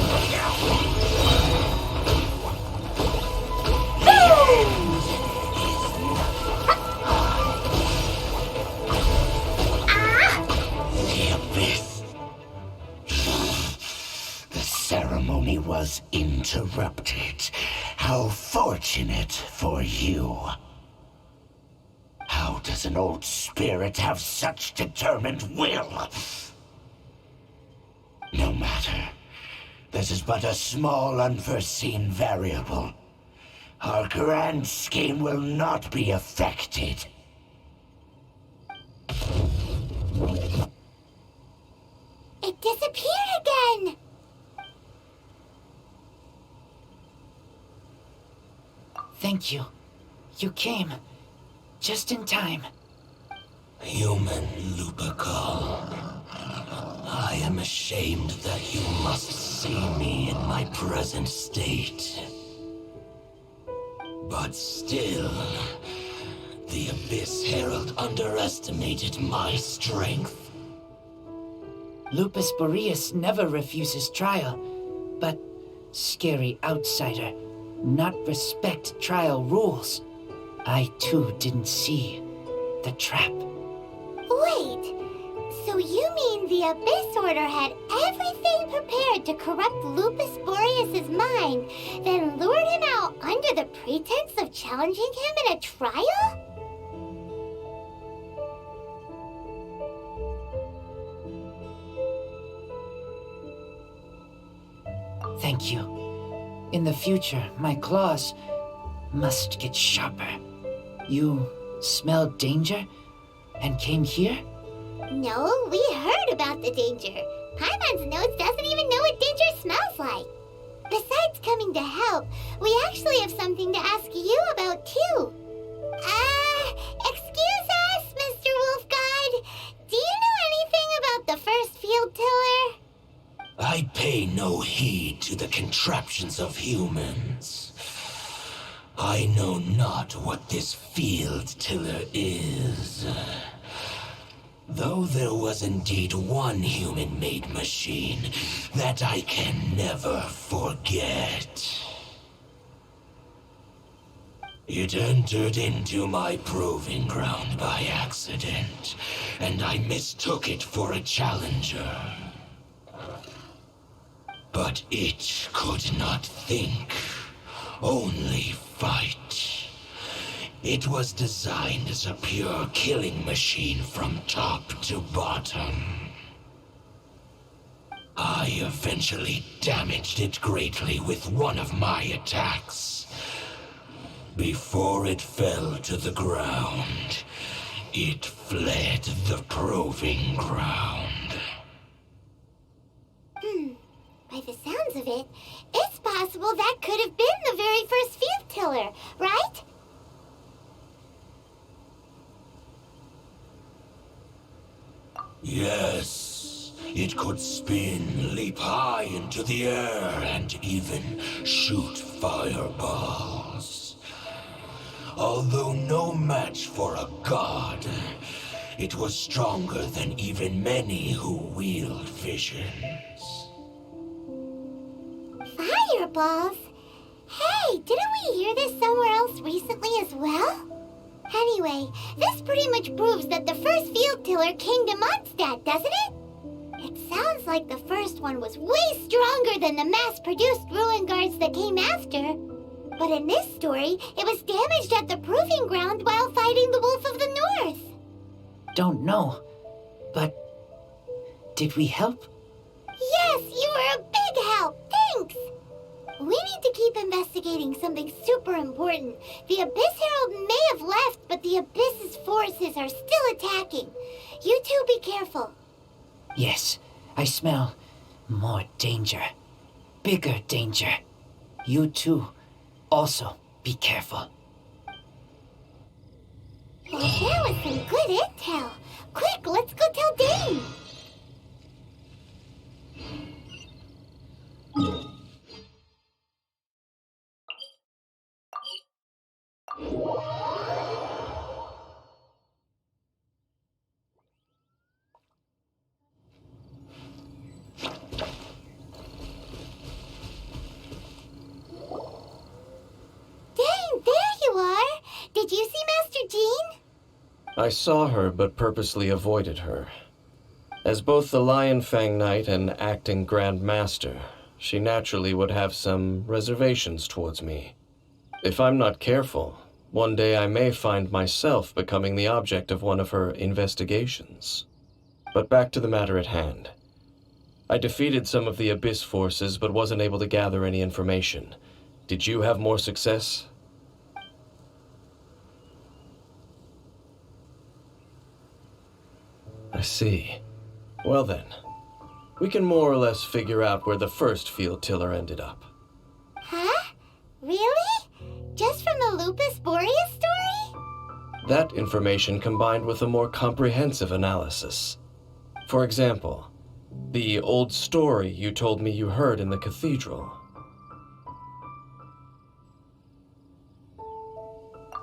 The abyss. The ceremony was interrupted. How fortunate for you. How does an old spirit have such determined will? No matter. This is but a small unforeseen variable. Our grand scheme will not be affected. It disappeared again! Thank you. You came. Just in time. Human Lupercal. I am ashamed that you must see me in my present state. But still, the Abyss Herald underestimated my strength. Lupus Boreas never refuses trial, but scary outsider, not respect trial rules. I too didn't see the trap. Wait, so you mean the Abyss Order had everything prepared to corrupt Lupus Boreas' mind, then lured him out under the pretense of challenging him in a trial? Thank you. In the future, my claws must get sharper. You smelled danger and came here? No, we heard about the danger. Paimon's nose doesn't even know what danger smells like. Besides coming to help, we actually have something to ask you about too. Excuse us, Mr. Wolf God. Do you know anything about the first field tiller? I pay no heed to the contraptions of humans. I know not what this field tiller is. Though there was indeed one human-made machine that I can never forget. It entered into my proving ground by accident, and I mistook it for a challenger. But it could not think, only fight. It was designed as a pure killing machine from top to bottom. I eventually damaged it greatly with one of my attacks. Before it fell to the ground, it fled the proving ground. By the sounds of it, it's possible that could have been the very first field tiller, right? Yes, it could spin, leap high into the air, and even shoot fireballs. Although no match for a god, it was stronger than even many who wield visions. Fireballs? Hey, didn't we hear this somewhere else recently as well? Anyway, this pretty much proves that the first field tiller came to Mondstadt, doesn't it? It sounds like the first one was way stronger than the mass-produced ruin guards that came after. But in this story, it was damaged at the proving ground while fighting the Wolf of the North. Don't know, but did we help? Yes, you were a big help. Thanks. We need to keep investigating something super important. The Abyss Herald may have left, but the Abyss's forces are still attacking. You two be careful. Yes, I smell more danger. Bigger danger. You too, also be careful. Well, that was some good intel. Quick, let's go tell Dain. Dain, there you are. Did you see Master Jean? I saw her, but purposely avoided her. As both the Lion Fang Knight and acting Grand Master, she naturally would have some reservations towards me. If I'm not careful, one day I may find myself becoming the object of one of her investigations. But back to the matter at hand. I defeated some of the Abyss forces, but wasn't able to gather any information. Did you have more success? I see. Well then, we can more or less figure out where the first field tiller ended up. Huh? Really? Just from the Lupus Boreas story? That information combined with a more comprehensive analysis. For example, the old story you told me you heard in the cathedral.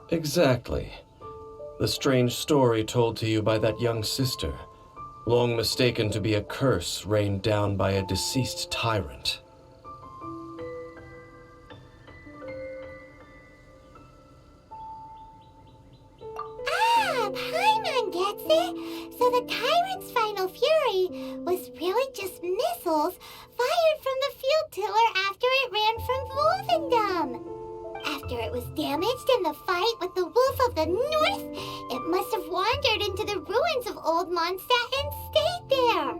Exactly. The strange story told to you by that young sister, long mistaken to be a curse rained down by a deceased tyrant. Paimon gets it. So the tyrant's final fury was really just missiles fired from the field tiller after it ran from Wolvendom. After it was damaged in the fight with the Wolf of the North, it must have wandered into the ruins of Old Mondstadt and stayed there.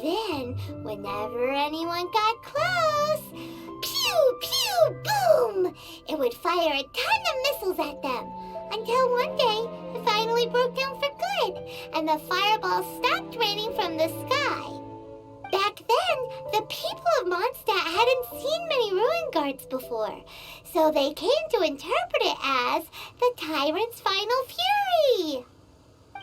Then, whenever anyone got close, pew, pew, boom! It would fire a ton of missiles at them, until one day it finally broke down for good, and the fireballs stopped raining from the sky. Back then, the people of Mondstadt hadn't seen many ruin guards before, so they came to interpret it as the tyrant's final fury.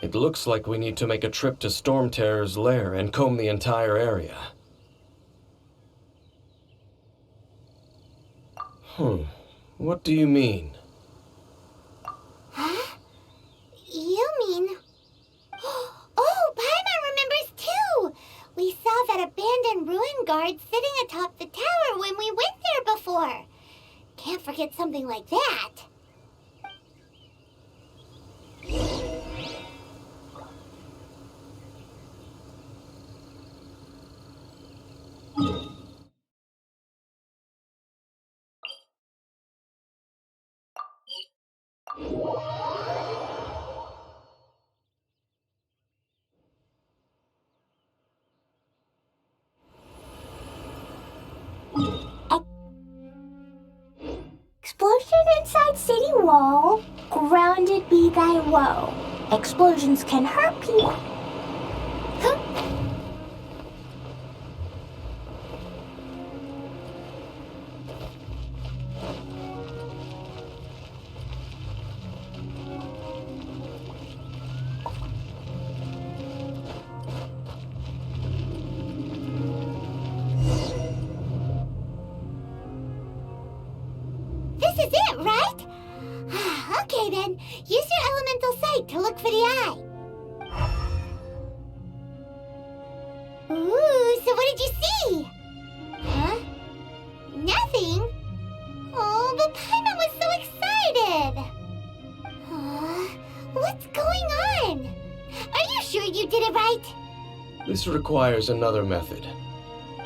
It looks like we need to make a trip to Storm Terror's lair and comb the entire area. What do you mean? Huh? You mean... Oh, Paimon remembers too! We saw that abandoned ruin guard sitting atop the tower when we went there before. Can't forget something like that. Explosion inside city wall. Grounded be thy woe. Explosions can hurt people. This is it, right? Okay then, use your elemental sight to look for the eye. Ooh, so what did you see? Huh? Nothing? Oh, but Paimon was so excited. What's going on? Are you sure you did it right? This requires another method.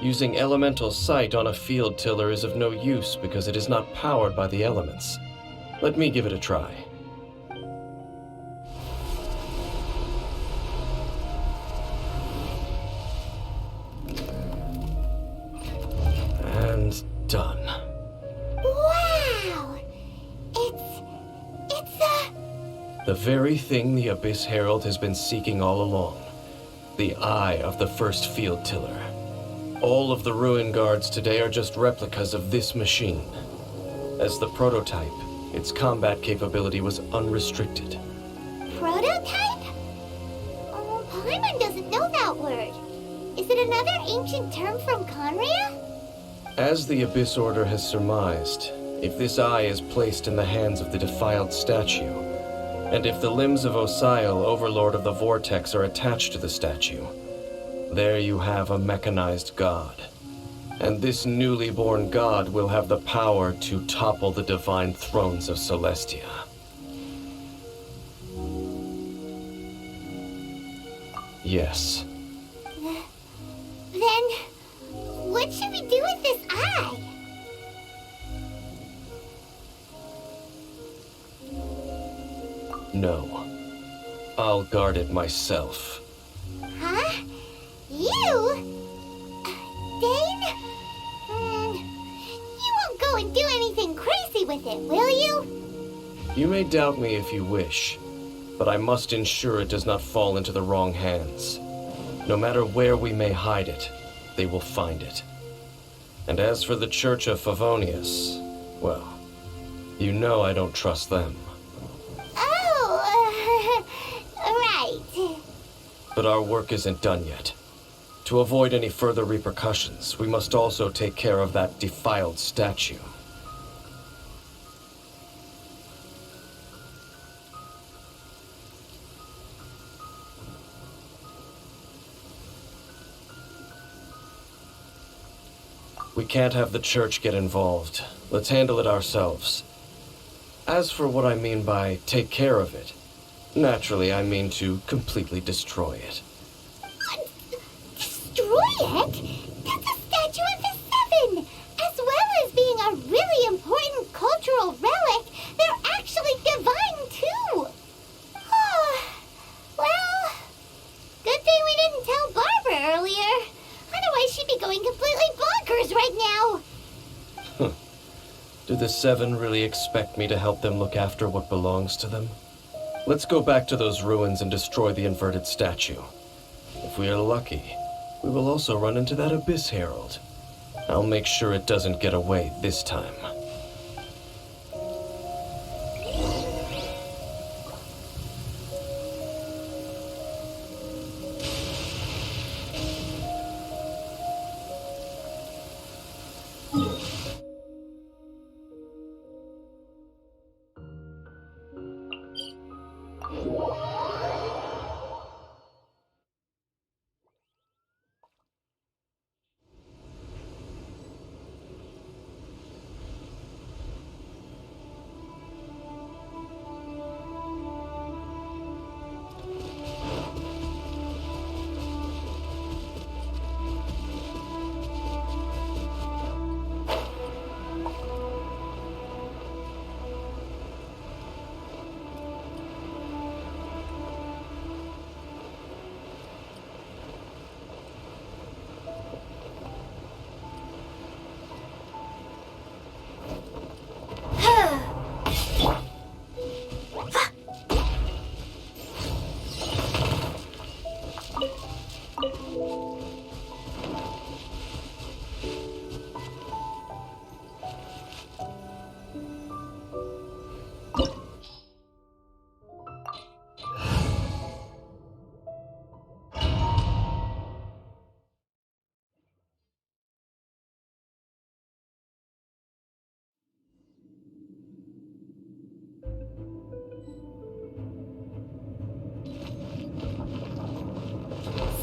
Using elemental sight on a field tiller is of no use because it is not powered by the elements. Let me give it a try. And done. Wow! It's the very thing the Abyss Herald has been seeking all along. The eye of the first field tiller. All of the ruin guards today are just replicas of this machine. As the prototype, its combat capability was unrestricted. Prototype? Oh, Paimon doesn't know that word. Is it another ancient term from Conria? As the Abyss Order has surmised, if this eye is placed in the hands of the defiled statue, and if the limbs of Osial, Overlord of the Vortex, are attached to the statue, there you have a mechanized god. And this newly born god will have the power to topple the divine thrones of Celestia. Yes. Then, what should we do with this eye? No. I'll guard it myself. Huh? You? Dain? You won't go and do anything crazy with it, will you? You may doubt me if you wish, but I must ensure it does not fall into the wrong hands. No matter where we may hide it, they will find it. And as for the Church of Favonius, well, you know I don't trust them. Oh, right. But our work isn't done yet. To avoid any further repercussions, we must also take care of that defiled statue. We can't have the church get involved. Let's handle it ourselves. As for what I mean by take care of it, naturally I mean to completely destroy it. Destroy it? That's a statue of the Seven! As well as being a really important cultural relic, they're actually divine too! Well, good thing we didn't tell Barbara earlier. Otherwise she'd be going completely bonkers right now! Do the Seven really expect me to help them look after what belongs to them? Let's go back to those ruins and destroy the inverted statue. If we are lucky, we will also run into that Abyss Herald. I'll make sure it doesn't get away this time.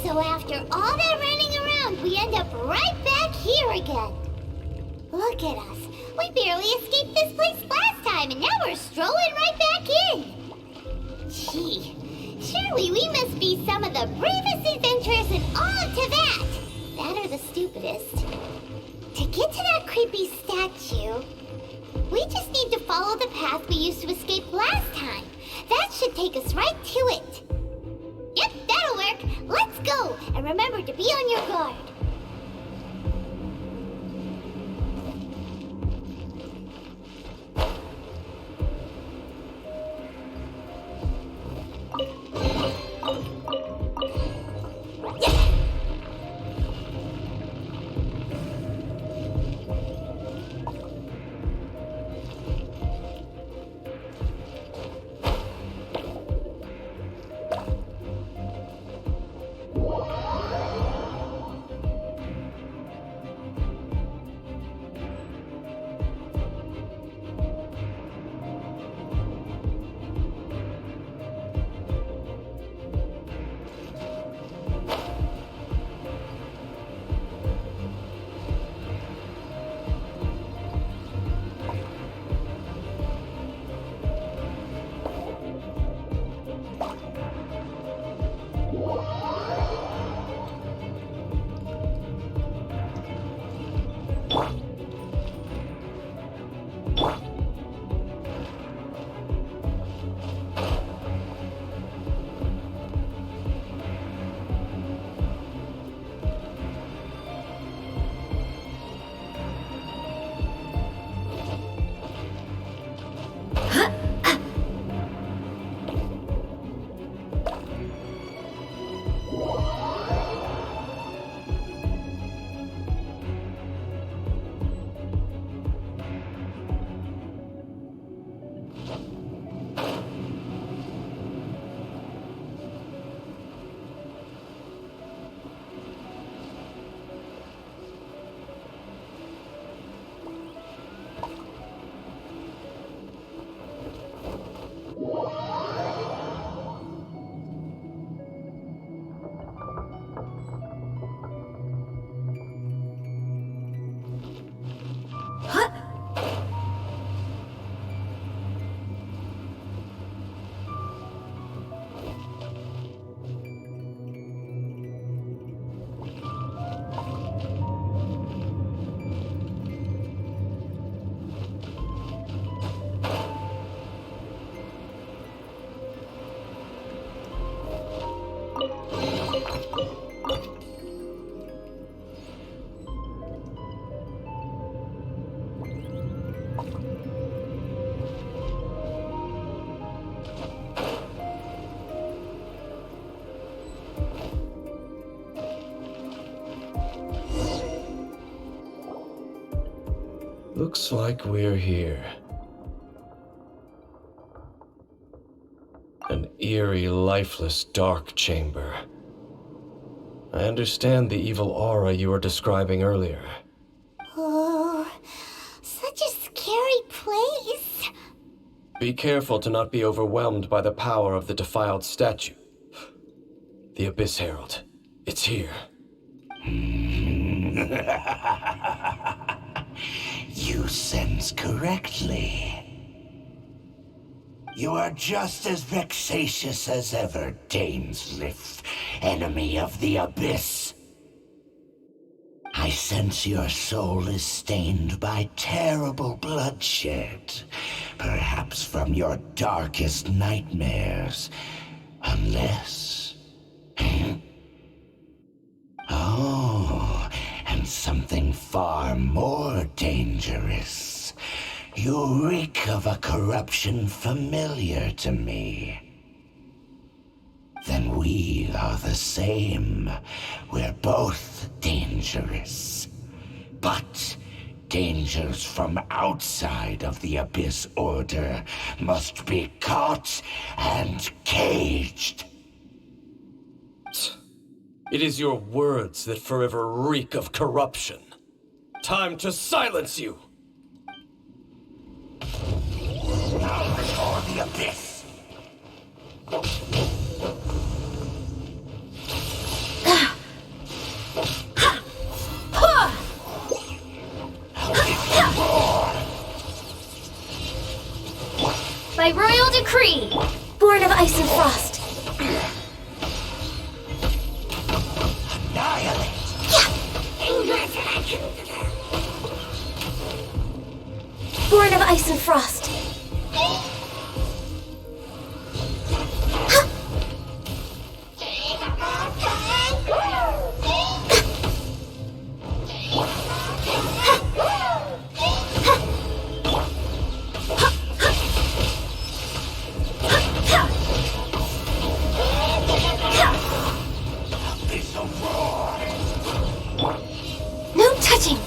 So after all that running around, we end up right back here again. Look at us. We barely escaped this place last time, and now we're strolling right back in. Gee, surely we must be some of the bravest adventurers in all of Teyvat. That or the stupidest. To get to that creepy statue, we just need to follow the path we used to escape last time. That should take us right to it. Yep, that'll work. Let's go. And remember to be on your guard. Looks like we're here. An eerie, lifeless, dark chamber. I understand the evil aura you were describing earlier. Oh, such a scary place. Be careful to not be overwhelmed by the power of the defiled statue. The Abyss Herald. It's here. You sense correctly. You are just as vexatious as ever, Dain's enemy of the Abyss. I sense your soul is stained by terrible bloodshed, perhaps from your darkest nightmares, unless... Oh, and something far more dangerous. You reek of a corruption familiar to me. Then we are the same. We're both dangerous. But dangers from outside of the Abyss Order must be caught and caged. It is your words that forever reek of corruption. Time to silence you! Now before the Abyss. By royal decree, Born of ice and frost. Born of ice and frost. No touching.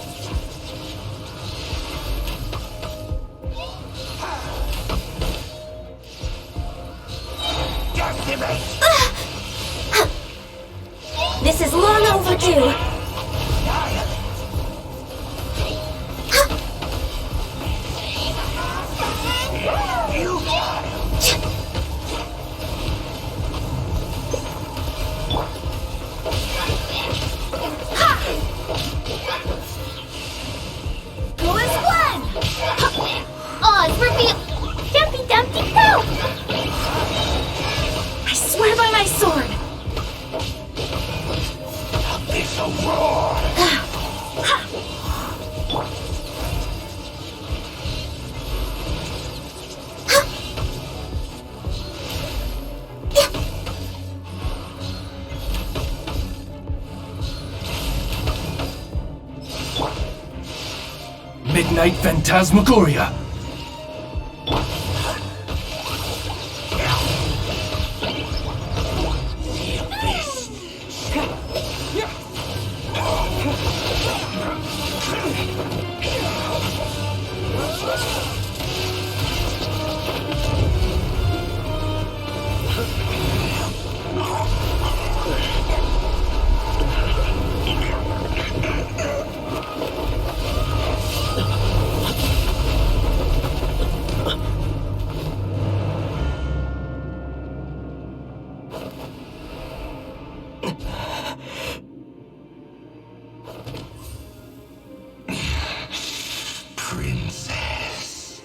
This is long overdue. go as one! Oz, reveal! Dumpty Dumpty go! I swear by my sword! It's a roar! Midnight Phantasmagoria! Princess.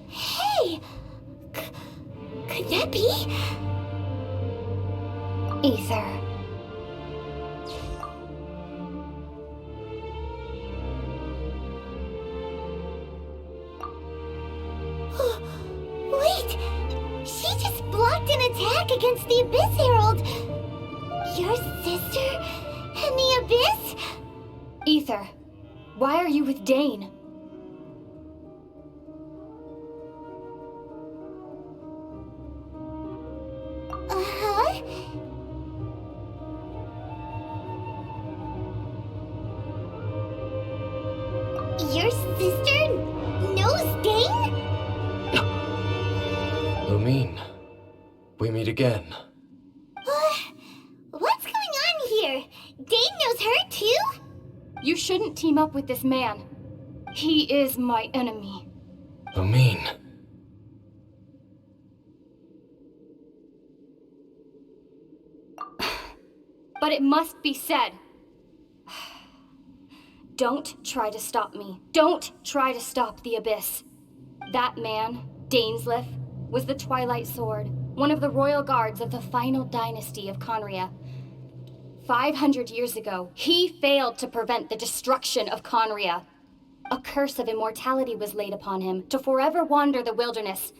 Hey! Could that be? Ether. Wait! She just blocked an attack against the Abyss Herald! Your sister and the Abyss? Ether, why are you with Dain? Uh-huh. Your sister knows Dain? Lumine, we meet again. What's going on here? Dain knows her too? You shouldn't team up with this man. He is my enemy. Lumine. But it must be said. Don't try to stop me. Don't try to stop the Abyss. That man, Dainsleif, was the Twilight Sword, one of the royal guards of the final dynasty of Conria. 500 years ago, he failed to prevent the destruction of Conria. A curse of immortality was laid upon him to forever wander the wilderness,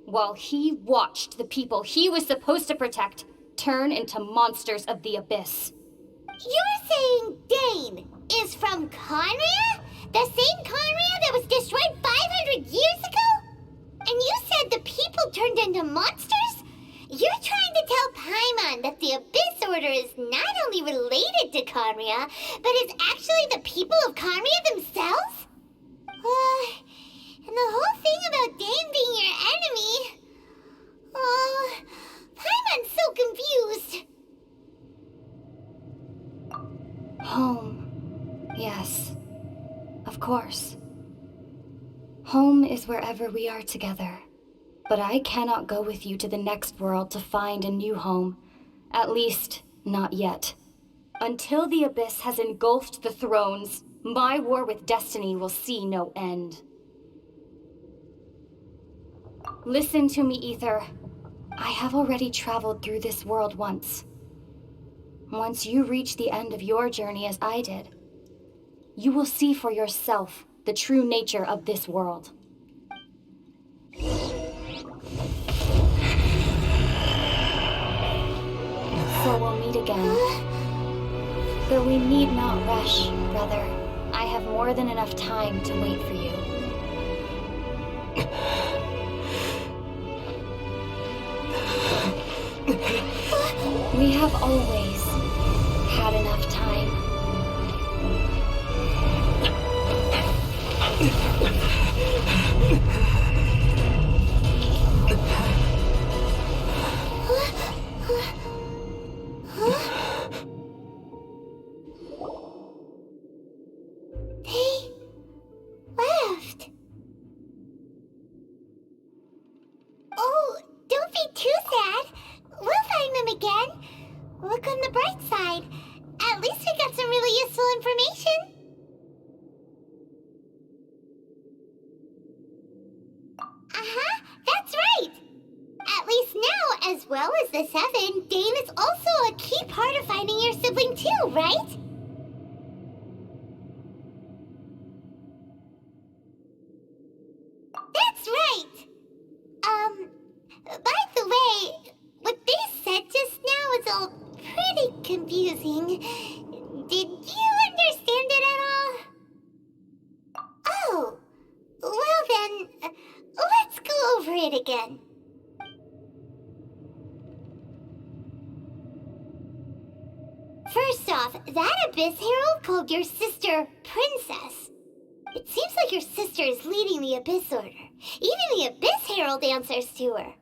while he watched the people he was supposed to protect turn into monsters of the Abyss. You're saying Dain is from Conria? The same Conria that was destroyed 500 years ago? And you said the people turned into monsters? You're trying to tell Paimon that the Abyss Order is not only related to Conria, but is actually the people of Conria themselves? And the whole thing about Dain being your enemy... Paimon's so confused. Home. Yes. Of course. Home is wherever we are together. But I cannot go with you to the next world to find a new home. At least, not yet. Until the Abyss has engulfed the thrones, my war with destiny will see no end. Listen to me, Ether. I have already traveled through this world once. Once you reach the end of your journey as I did, you will see for yourself the true nature of this world. So we'll meet again. Though we need not rush, brother. I have more than enough time to wait for you. We have always had enough time. They left. Oh, don't be too sad. We'll find them again. Look on the bright side. At least we got some really useful information. That's right. At least now, as well as the Seven, Dain is also a key part of finding your sibling too, right? That's right. By the way, what they said just now is all pretty confusing. Did you understand it at all? Oh, well then, let's go over it again. First off, that Abyss Herald called your sister Princess. It seems like your sister is leading the Abyss Order. Even the Abyss Herald answers to her.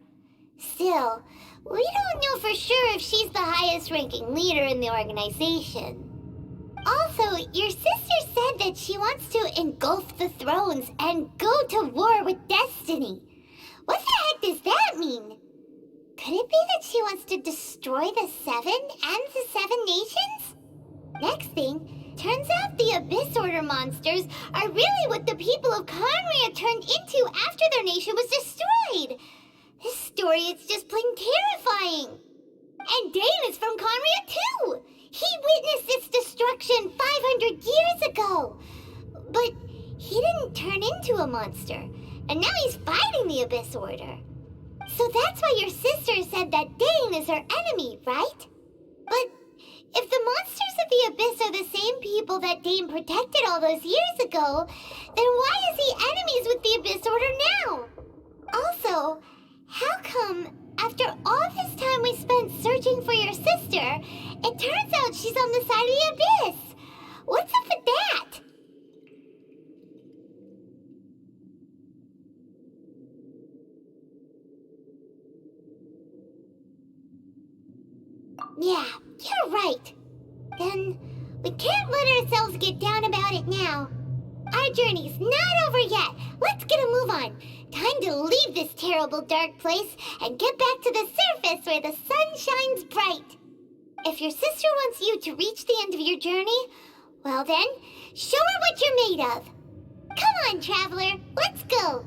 Still, we don't know for sure if she's the highest-ranking leader in the organization. Also, your sister said that she wants to engulf the thrones and go to war with destiny. What the heck does that mean? Could it be that she wants to destroy the Seven and the Seven Nations? Next thing, turns out the Abyss Order monsters are really what the people of Conria turned into after their nation was destroyed. This story is just plain terrifying. And Dain is from Conria too. He witnessed its destruction 500 years ago. But he didn't turn into a monster. And now he's fighting the Abyss Order. So that's why your sister said that Dain is her enemy, right? But if the monsters of the Abyss are the same people that Dain protected all those years ago, then why is he enemies with the Abyss Order now? Also, how come, after all this time we spent searching for your sister, it turns out she's on the side of the Abyss? What's up with that? Yeah, you're right. Then we can't let ourselves get down about it now. Our journey's not over yet. Let's get a move on. Time to leave this terrible dark place and get back to the surface where the sun shines bright. If your sister wants you to reach the end of your journey, well then, show her what you're made of. Come on, traveler, let's go.